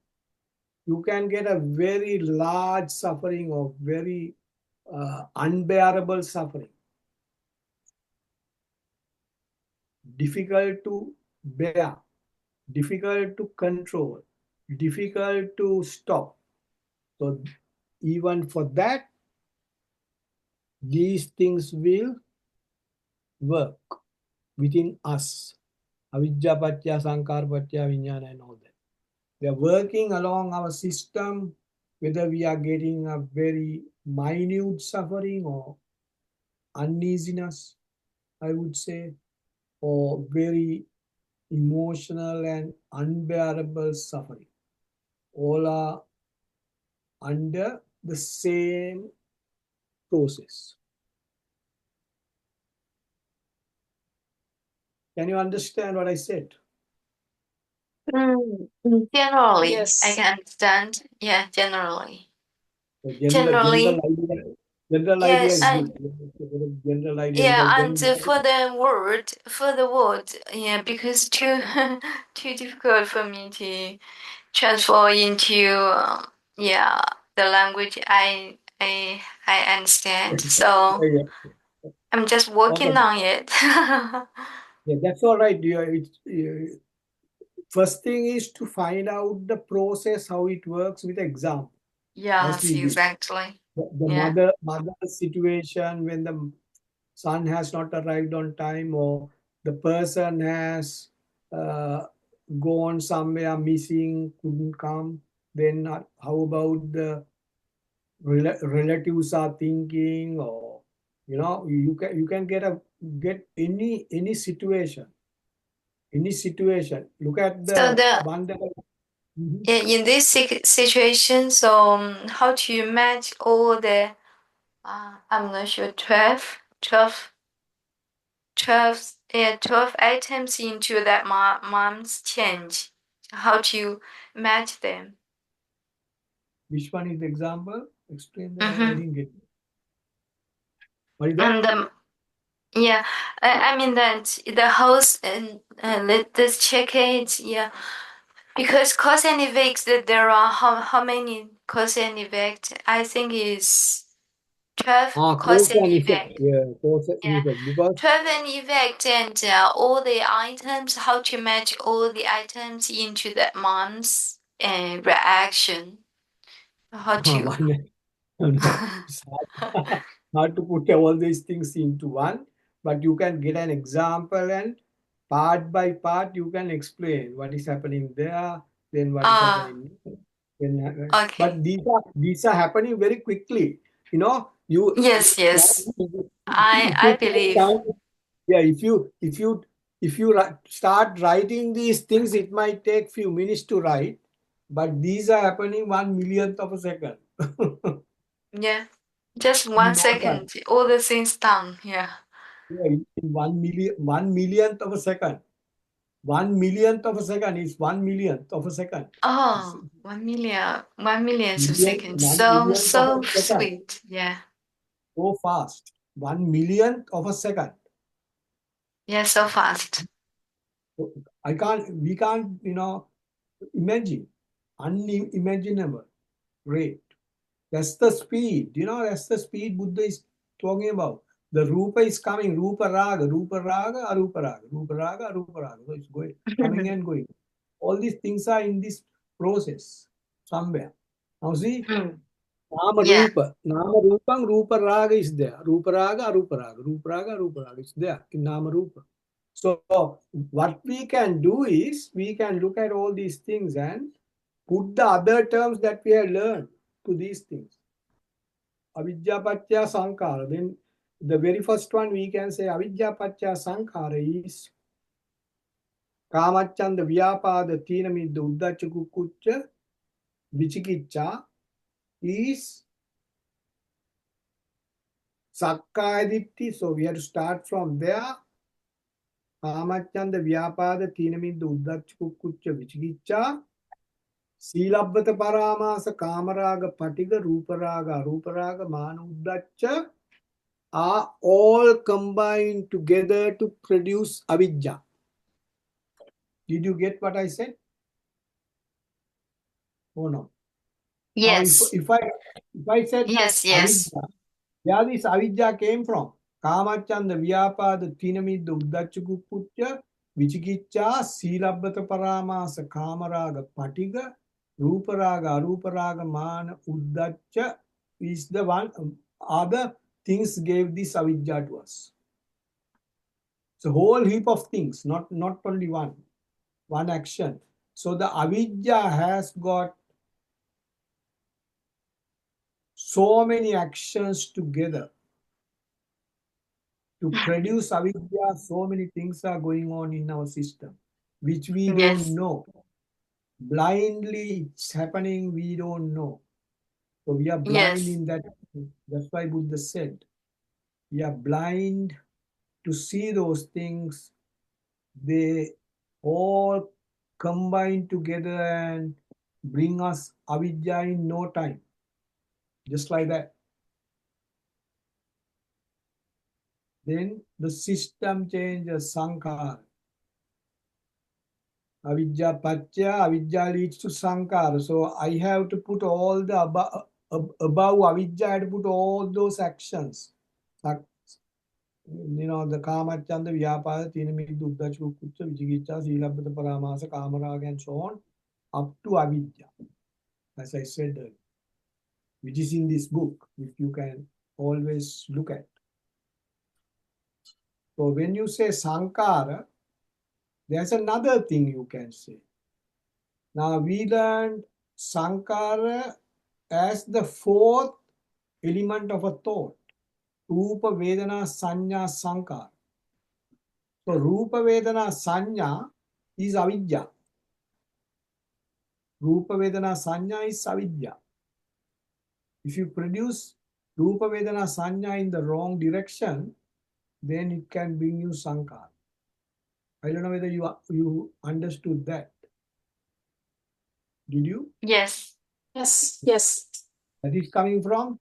You can get a very large suffering or very unbearable suffering. Difficult to bear, difficult to control, difficult to stop. So even for that, these things will work within us. Avidya patya, sankara patya, vijnana and all that. They are working along our system, whether we are getting a very minute suffering or uneasiness, I would say, or very emotional and unbearable suffering. All are under the same process. Can you understand what I said? Generally, I Yes. can understand. Yeah, generally. The Generally, general yeah, idea is and good. General idea, yeah, because and then for the word, yeah, because too too difficult for me to transfer into yeah the language I understand. So yeah, I'm just okay, working on it. yeah, that's all right. First thing is to find out the process, how it works with example, as Yes, we did. exactly. The Yeah. mother situation when the son has not arrived on time, or the person has uh, gone somewhere missing, couldn't come. Then how about the relatives are thinking, or you can get any situation, look at So the the one that Mhm. in this situation, so how to match all the I'm not sure 12 items into that mom's change. How to match them? Which one is the example? Explain that. I Mm-hmm. didn't get it. What is that? And yeah, I mean that the host and let's check it. Yeah, because cause and effects that there are how many cause and effect? I think is 12 cause Cause and and effect. effect. Yeah, cause and Yeah, effect. Because 12 and effect and all the items. How to match all the items into that mom's reaction? How to? one, no, it's hard, hard to put all these things into one, but you can get an example and part by part you can explain what is happening there, then what is Ah, happening. Then, okay. but these are happening very quickly. You Yes, now yes. if I you take believe. time, yeah, if you start writing these things, it might take few minutes to write, but these are happening 1 millionth of a second. Yeah. Just In one no time. second, all the things done. Yeah. Yeah, in 1 millionth of a second. 1 millionth of a second is 1 millionth of a second. It's Oh, 1 million, 1 million million, seconds. one So millionth of a so second. sweet. Yeah. So fast. 1 millionth of a second. Yeah, so fast. So we can't, imagine. Unimaginable rate. That's the speed. That's the speed Buddha is talking about. The Rupa is coming. Rupa Raga, Arupa Raga, Rupa Raga, Arupa Raga. So it's going, coming and going. All these things are in this process somewhere. Now see, Mm. Nama Yeah. Rupa. Nama Rupang, Rupa Raga is there. Rupa Raga, Arupa Raga. Rupa Raga, Arupa Raga. It's there in Nama Rupa. So what we can do is, we can look at all these things and put the other terms that we have learned to these things. Avidya Patya Sankara. Then the very first one we can say Avidya Patya Sankara is Kamachanda Vyapada Tinamidda Uddacha Kukucha Vichikicha is Sakkayaditti. So we have to start from there. Kamachanda Vyapada Tinamidda Uddacha Kukucha Vichikicha Silabbata Paramasa Kamaraga Patiga Ruparaga Ruparaga Manuddacha are all combined together to produce avidya. Did you get what I said? Oh no. Now Yes. if I said Yes, yes. avidya, where this avidya came from? Kamachanda Vyapada Tinamidda Uddachakupucha Vichikicha Silabbata Paramasa Kamaraga Patiga Ruparaga Aruparaga Mana Uddacha is the one other things gave this avidya to us. It's a whole heap of things, not only one action. So the avidya has got so many actions together to produce avidya. So many things are going on in our system, which we don't Yes. know. Blindly it's happening, we don't know. So we are blind Yes. in that. That's why Buddha said, we are blind to see those things. They all combine together and bring us avidya in no time. Just like that. Then the system changes, sankhara. Avidya patya, avidya leads to sankhara. So I have to put all the above avidya, I have to put all those actions. The kama, chanda, vyapada, tinamid, uddhachu, kutcha, vichikicha, silabbata, paramasa, kamaraga, and so on, up to avidya, as I said earlier, which is in this book, if you can always look at. So when you say sankara, there's another thing you can say. Now we learned sankara as the fourth element of a thought. Rupa, Vedana, Sanya, Sankara. So Rupa, Vedana, Sanya is avidya. Rupa, Vedana, Sanya is avidya. If you produce Rupa, Vedana, Sanya in the wrong direction, then it can bring you Sankara. I don't know whether you understood that. Did you? Yes. Yes, yes. That is coming from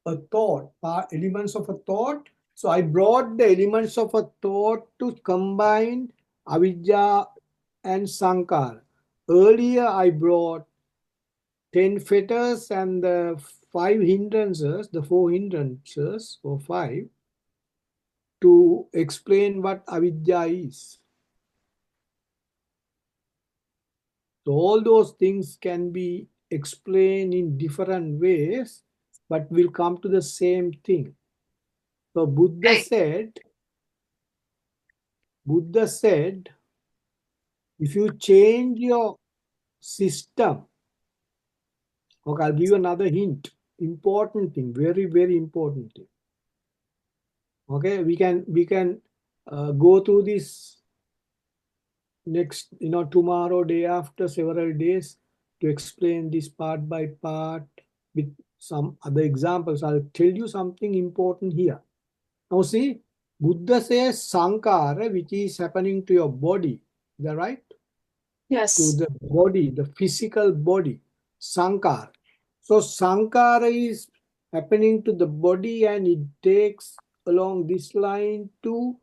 a thought, elements of a thought. So I brought the elements of a thought to combine avidya and sankara. Earlier I brought 10 fetters and the 5 hindrances, the 4 hindrances or 5, to explain what avidya is. So all those things can be explained in different ways, but will come to the same thing. So Buddha said, if you change your system, okay, I'll give you another hint. Important thing, very, very important thing. Okay, we can go through this next, tomorrow, day after, several days to explain this part by part with some other examples. I'll tell you something important here. Now see, Buddha says sankara, which is happening to your body. Is that right? To Yes. the body, the physical body, sankara. So sankara is happening to the body and it takes along this line to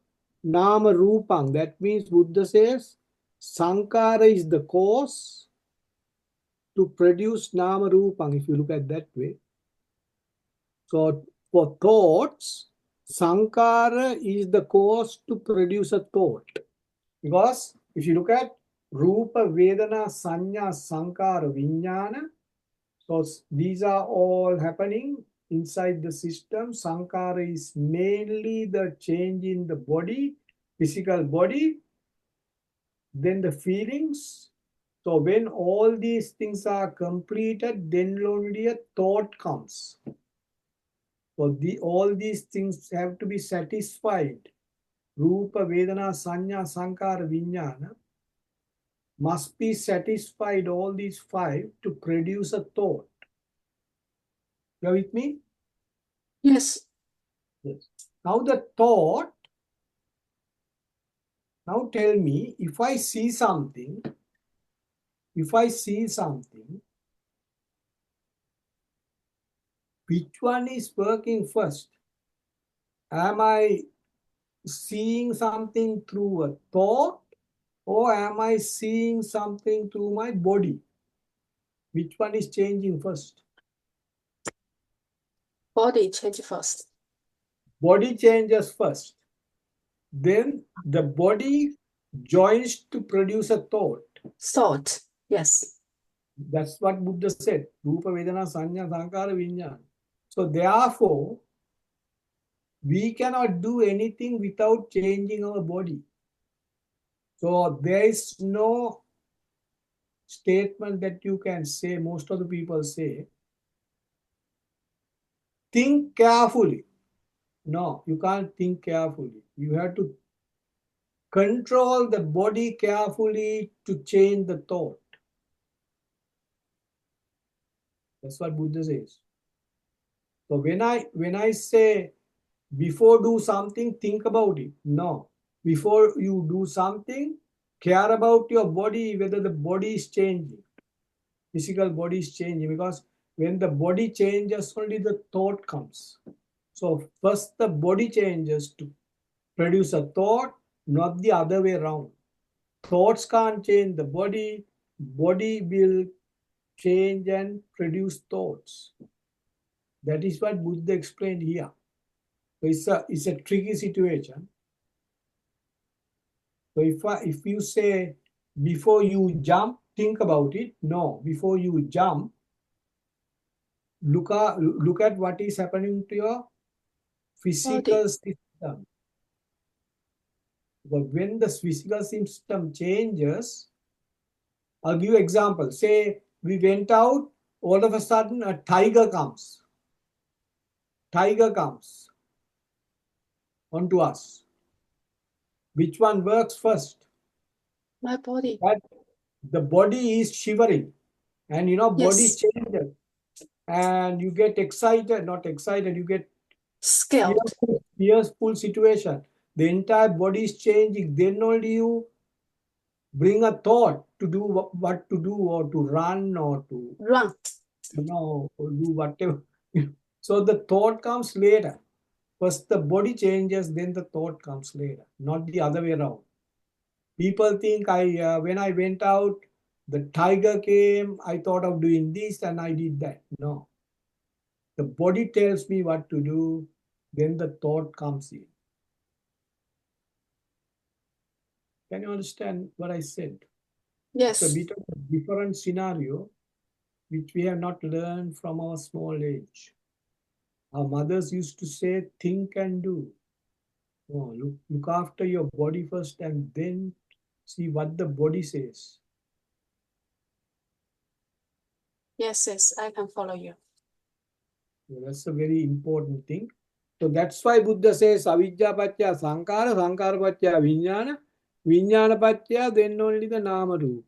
nama rupang. That means Buddha says sankara is the cause to produce nama rupang, if you look at that way. So for thoughts, sankara is the cause to produce a thought. Because if you look at Rupa, Vedana, Sanya, Sankara, Vijnana, so these are all happening inside the system. Sankara is mainly the change in the body, physical body, then the feelings. So when all these things are completed, then only a thought comes. So all these things have to be satisfied. Rupa, Vedana, Sanya, Sankara, Vijnana must be satisfied, all these 5, to produce a thought. You are with me? Yes. Yes. Now the thought, now tell me, if I see something, which one is working first? Am I seeing something through a thought, or am I seeing something through my body? Which one is changing first? Body change first. Body changes first. Then the body joins to produce a thought. Thought. Yes. That's what Buddha said. Rupa, Vedana, Sanya, Sankara, Vijnana. So therefore, We cannot do anything without changing our body. So there is no statement that you can say, most of the people say, think carefully. No, you can't think carefully. You have to control the body carefully to change the thought. That's what Buddha says. So when I say before do something, think about it. No. Before you do something, care about your body, whether the body is changing. Physical body is changing, because when the body changes, only the thought comes. So first the body changes to produce a thought, not the other way around. Thoughts can't change the body. Body will change and produce thoughts. That is what Buddha explained here. So it's a tricky situation. So if you say before you jump, think about it. No, before you jump, look at what is happening to your physical Body. system. But when the physical system changes, I'll give you an example. Say we went out, all of a sudden a tiger comes. Tiger comes onto us. Which one works first? My body. But the body is shivering, and body Yes. changes, and you get excited, not excited, you get Scaled. fearful situation. The entire body is changing. Then only you bring a thought to do what to do, or to run, or to Run. or do whatever. So the thought comes later. First the body changes, then the thought comes later, not the other way around. People think when I went out, the tiger came, I thought of doing this and I did that. No. The body tells me what to do, then the thought comes in. Can you understand what I said? It's a Yes. bit of a different scenario which we have not learned from our small age. Our mothers used to say, think and do. No, look after your body first and then see what the body says. Yes, I can follow you. That's a very important thing. So that's why Buddha says avidya paccaya sankara, sankara paccaya vijnana, vijnana paccaya, then only the nama rupa.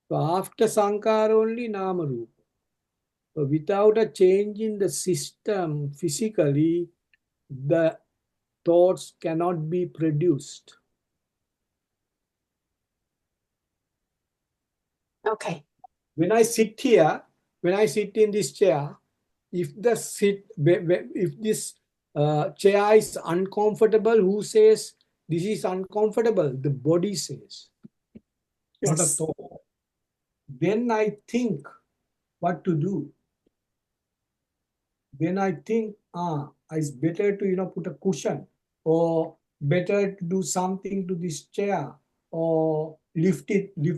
So after sankara only nama rupa. So without a change in the system physically, the thoughts cannot be produced. Okay. When I sit here, when I sit in this chair, if this chair is uncomfortable, who says this is uncomfortable? The body says, not a Yes. thought. Then I think what to do. Then I think, it's better to put a cushion, or better to do something to this chair, or lift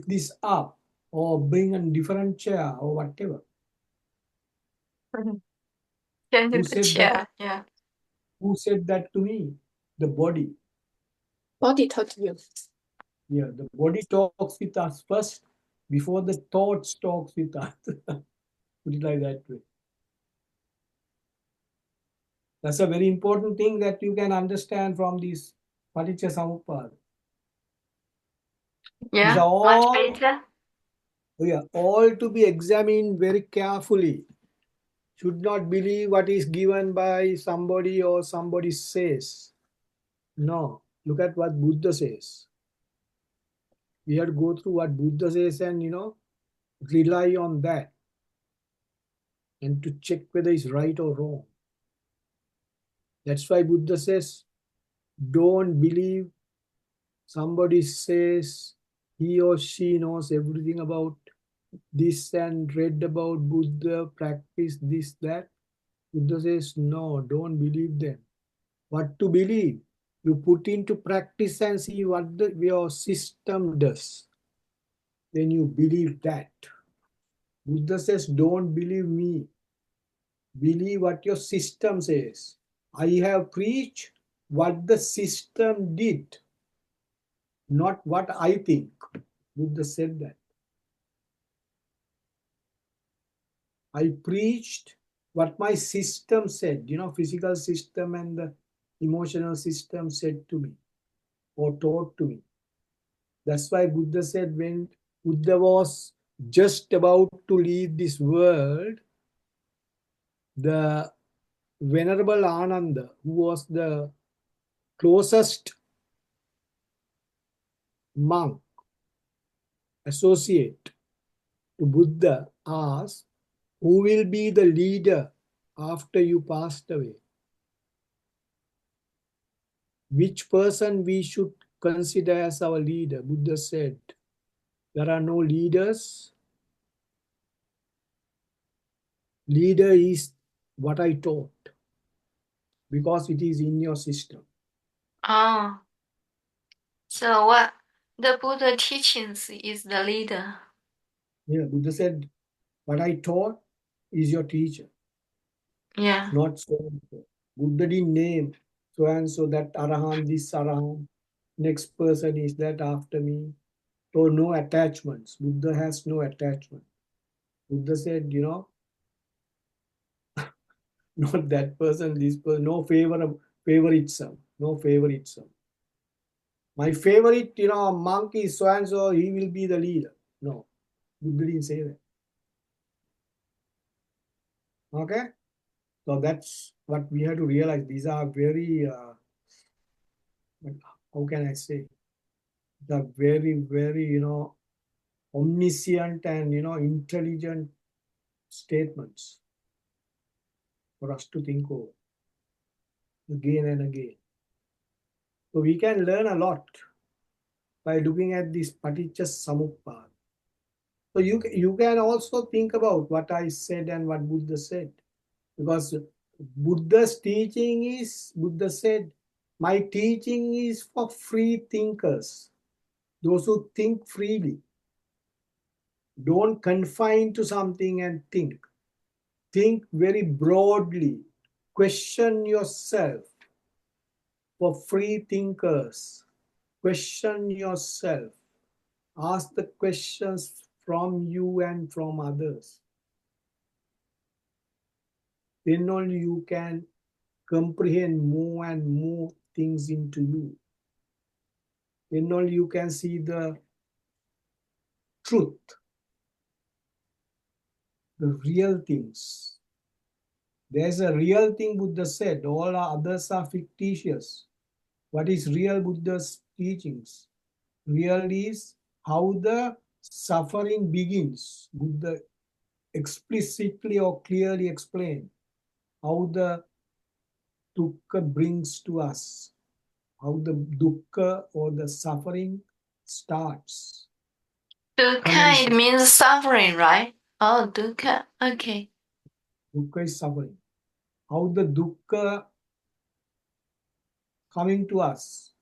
this up, or bring a different chair, or whatever. Change Who the said that? chair. Yeah. Who said that to me? The body. Body told you. Yeah, the body talks with us first before the thoughts talks with us. Put it like that way. That's a very important thing that you can understand from this Paticca Samuppada. These Yeah. are Much all, better. all to be examined very carefully. Should not believe what is given by somebody or somebody says. No, look at what Buddha says. We have to go through what Buddha says and rely on that, and to check whether it's right or wrong. That's why Buddha says, don't believe somebody says he or she knows everything about this and read about Buddha, practice this, that. Buddha says, no, don't believe them. What to believe? You put into practice and see what your system does. Then you believe that. Buddha says, don't believe me. Believe what your system says. I have preached what the system did, not what I think. Buddha said that. I preached what my system said, physical system and the emotional system said to me or taught to me. That's why Buddha said when Buddha was just about to leave this world, the Venerable Ananda, who was the closest monk associate to Buddha, asked, who will be the leader after you passed away? Which person we should consider as our leader? Buddha said, there are no leaders. Leader is what I taught because it is in your system. Oh, so what the Buddha teachings is the leader. Yeah, Buddha said, what I taught is your teacher, Yeah. not so and so. Buddha didn't name so and so, that Arahant, this Arahant, next person is that after me. So no attachments. Buddha has no attachment. Buddha said, not that person, this person, no favoritism, no favoritism. My favorite, monk is so and so, he will be the leader. No, Buddha didn't say that. Okay, so that's what we have to realize. These are very, how can I say, the very, very, omniscient and intelligent statements for us to think over again and again. So we can learn a lot by looking at this Paticca Samuppada. So you can also think about what I said and what Buddha said. Because Buddha's teaching is, Buddha said, my teaching is for free thinkers, those who think freely. Don't confine to something and think. Think very broadly. Question yourself. For free thinkers, question yourself. Ask the questions from you and from others. Then only you can comprehend more and more things into you. Then only you can see the truth, the real things. There's a real thing, Buddha said. All others are fictitious. What is real Buddha's teachings? Real is how the suffering begins. Buddha explicitly or clearly explained how the dukkha brings to us, how the dukkha or the suffering starts. Dukkha, it means suffering, right? Oh, dukkha. Okay. Dukkha is suffering. How the dukkha coming to us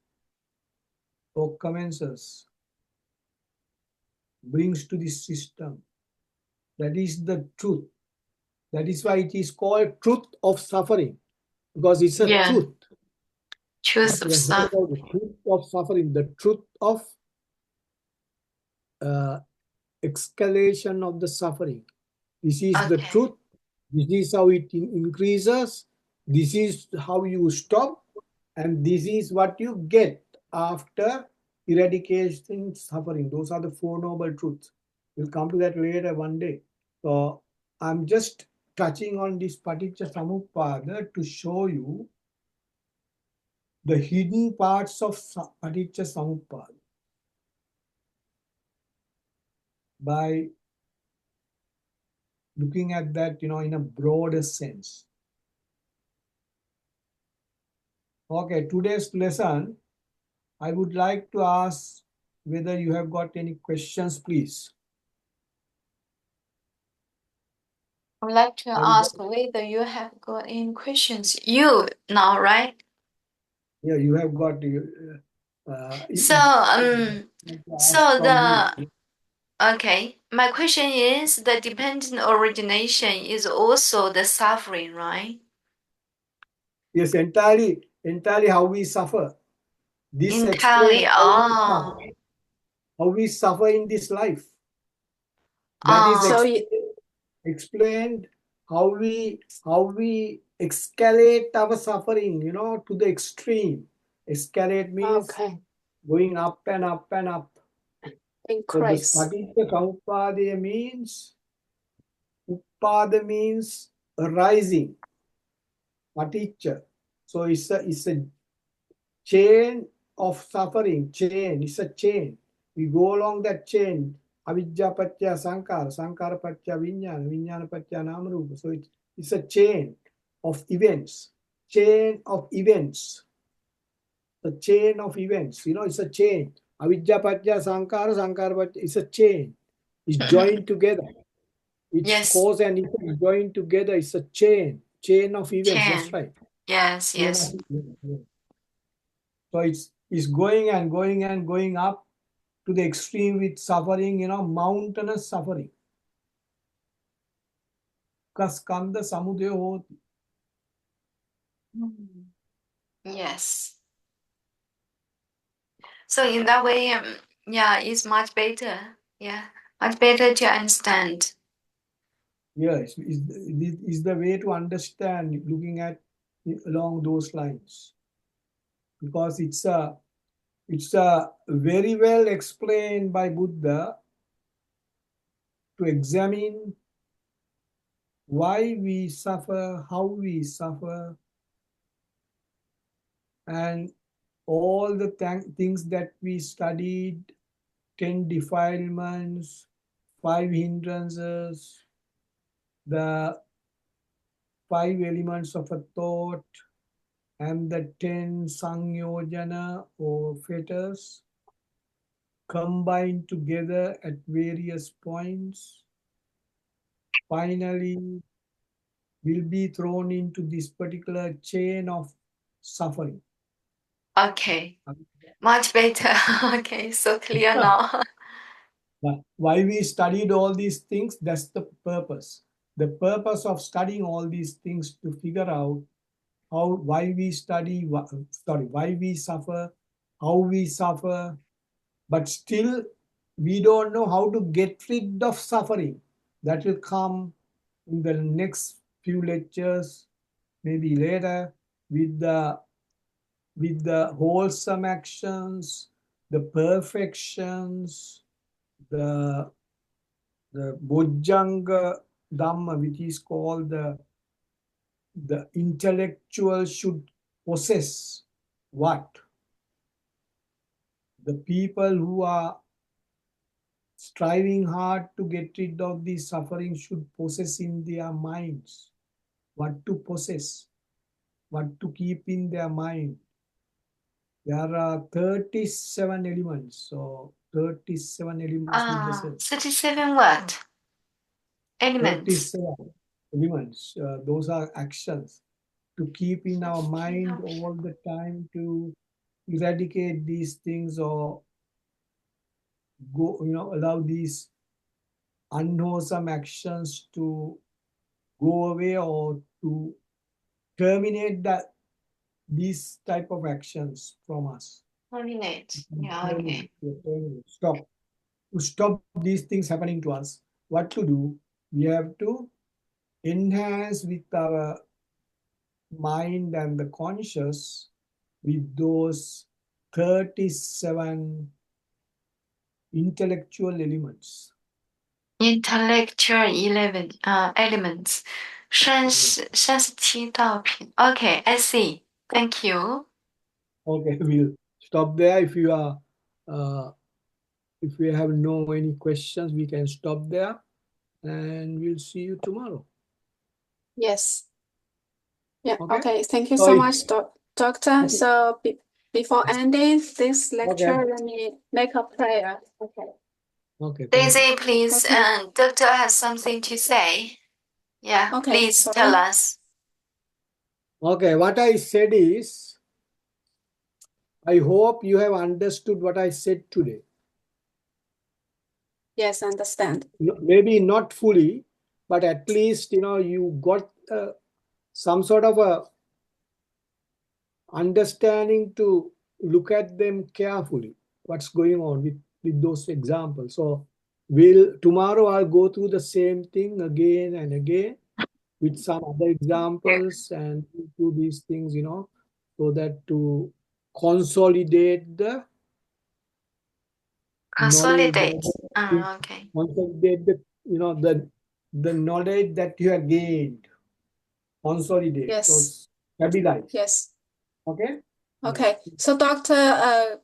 or commences brings to this system. That is the truth. That is why it is called truth of suffering, because it's a Yeah. truth. Truth of You have heard suffering. about the truth of suffering, the truth of escalation of the suffering. This is the Okay. truth. This is how it increases. This is how you stop. And this is what you get after eradicating suffering. Those are the Four Noble Truths. We'll come to that later one day. So I'm just touching on this Paticca Samuppada to show you the hidden parts of Paticca Samuppada by looking at that, in a broader sense. Okay, today's lesson, I would like to ask whether you have got any questions, please. I'd like to ask whether you have got any questions. You now, right? Yeah, you have got So from me. okay. My question is the dependent origination is also the suffering, right? Yes, entirely how we suffer. This Entirely. explains Oh. how we suffer in this life. Oh. That is So explained how we escalate our suffering, to the extreme. Escalate means okay, going up and up and up. So the increase. Paticca Samuppadaya means, Uppada means rising. Paticca. So it's a chain of suffering. It's a chain. We go along that chain. Avidya Patya Sankara, Sankara Patya Vijnana, Vijnana Patya Namarupa. So it's a chain of events. Chain of events. The chain of events. It's a chain. Avidya Patya Sankara, Sankara Patya. It's a chain. It's joined together. Its Yes. cause and effect is joined together. It's a chain. Chain of events. That's Chain. right. Yes, Chain yes. of events. So it's going and going and going up to the extreme with suffering, mountainous suffering. Kaskanda samudaya hoti. Yes. So in that way, yeah, it's much better. Yeah, much better to understand. Yes, is the way to understand looking at along those lines, because it's a very well explained by Buddha to examine why we suffer, how we suffer, and all the things that we studied, 10 defilements, 5 hindrances, the 5 elements of a thought, and the 10 sangyojana or fetters combined together at various points, finally will be thrown into this particular chain of suffering. Okay, much better. Okay, so clear now. Why we studied all these things, that's the purpose. The purpose of studying all these things to figure out why we suffer, how we suffer, but still we don't know how to get rid of suffering. That will come in the next few lectures, maybe later, with the wholesome actions, the perfections, the Bojjhanga Dhamma, which is called the intellectual should possess what? The people who are striving hard to get rid of the suffering should possess in their minds. What to possess, what to keep in their mind. There are 37 elements. So 37 elements with the self. 37 what? Elements. 37 elements. Those are actions to keep in our mind all the time, to eradicate these things or go, allow these unwholesome actions to go away, or to terminate these type of actions from us. Terminate. Yeah, okay. Stop. To stop these things happening to us, what to do? We have to enhance with our mind and the conscious with those 37 intellectual elements. Intellectual elements. 37道品. Okay, I see. Thank you. Okay, we'll stop there. If we have no any questions, we can stop there, and we'll see you tomorrow. Yes. Yeah. Okay. Okay. Thank you So so if- much, Doctor. Okay. So before ending this lecture, let me make a prayer. Okay. Okay. Thank you. Daisy, please, Okay. Doctor has something to say. Yeah, Okay, please sorry. tell us. Okay. What I said is, I hope you have understood what I said today. Yes, understand. Maybe not fully, but at least you got some sort of a understanding to look at them carefully, what's going on with those examples. So tomorrow I'll go through the same thing again and again with some other examples and do these things, so that to consolidate the knowledge, Consolidate. Okay. consolidate the knowledge that you have gained, consolidate, so Yes. stabilize. Yes. Okay. Okay. So, Doctor,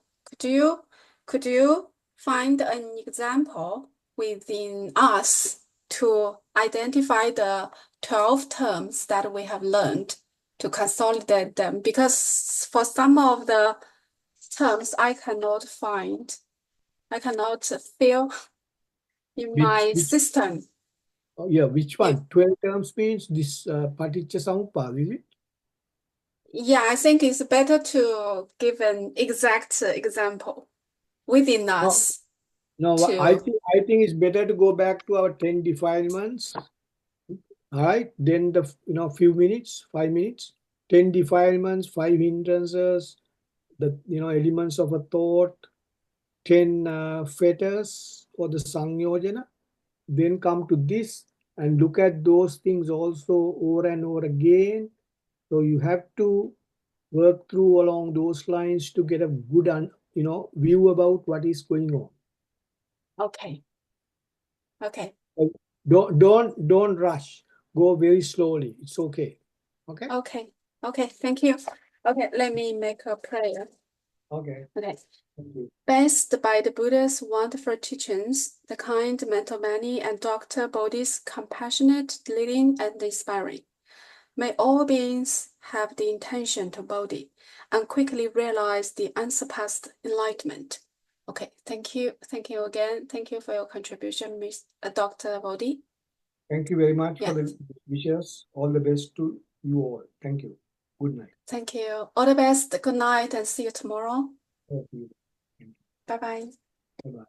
could you find an example within us to identify the 12 terms that we have learned to consolidate them? Because for some of the terms I cannot find, I cannot feel in my Which system. Oh, yeah, which If, one? 12 terms means this Paticca Samuppada, is it? yeah, I think it's better to give an exact example within No, us no, I to, think it's better to go back to our 10 defilements. All right, then the few minutes, 5 minutes, 10 defilements, 5 hindrances, the elements of a thought, 10 fetters for the Sangyojana. Then come to this and look at those things also over and over again. So you have to work through along those lines to get a good view about what is going on. okay. Okay. Don't rush. Go very slowly. It's okay. Okay. Okay. Okay. Thank you. Okay. Let me make a prayer. Okay. Okay. Thank you. Blessed by the Buddha's wonderful teachings, the kind mental Mani and Dr. Bodhi's compassionate leading and inspiring. May all beings have the intention to Bodhi and quickly realize the unsurpassed enlightenment. Okay, thank you. Thank you again. Thank you for your contribution, Dr. Bodhi. Thank you very much Yeah. for the wishes. All the best to you all. Thank you. Good night. Thank you. All the best. Good night and see you tomorrow. Thank you. Bye-bye. Bye-bye.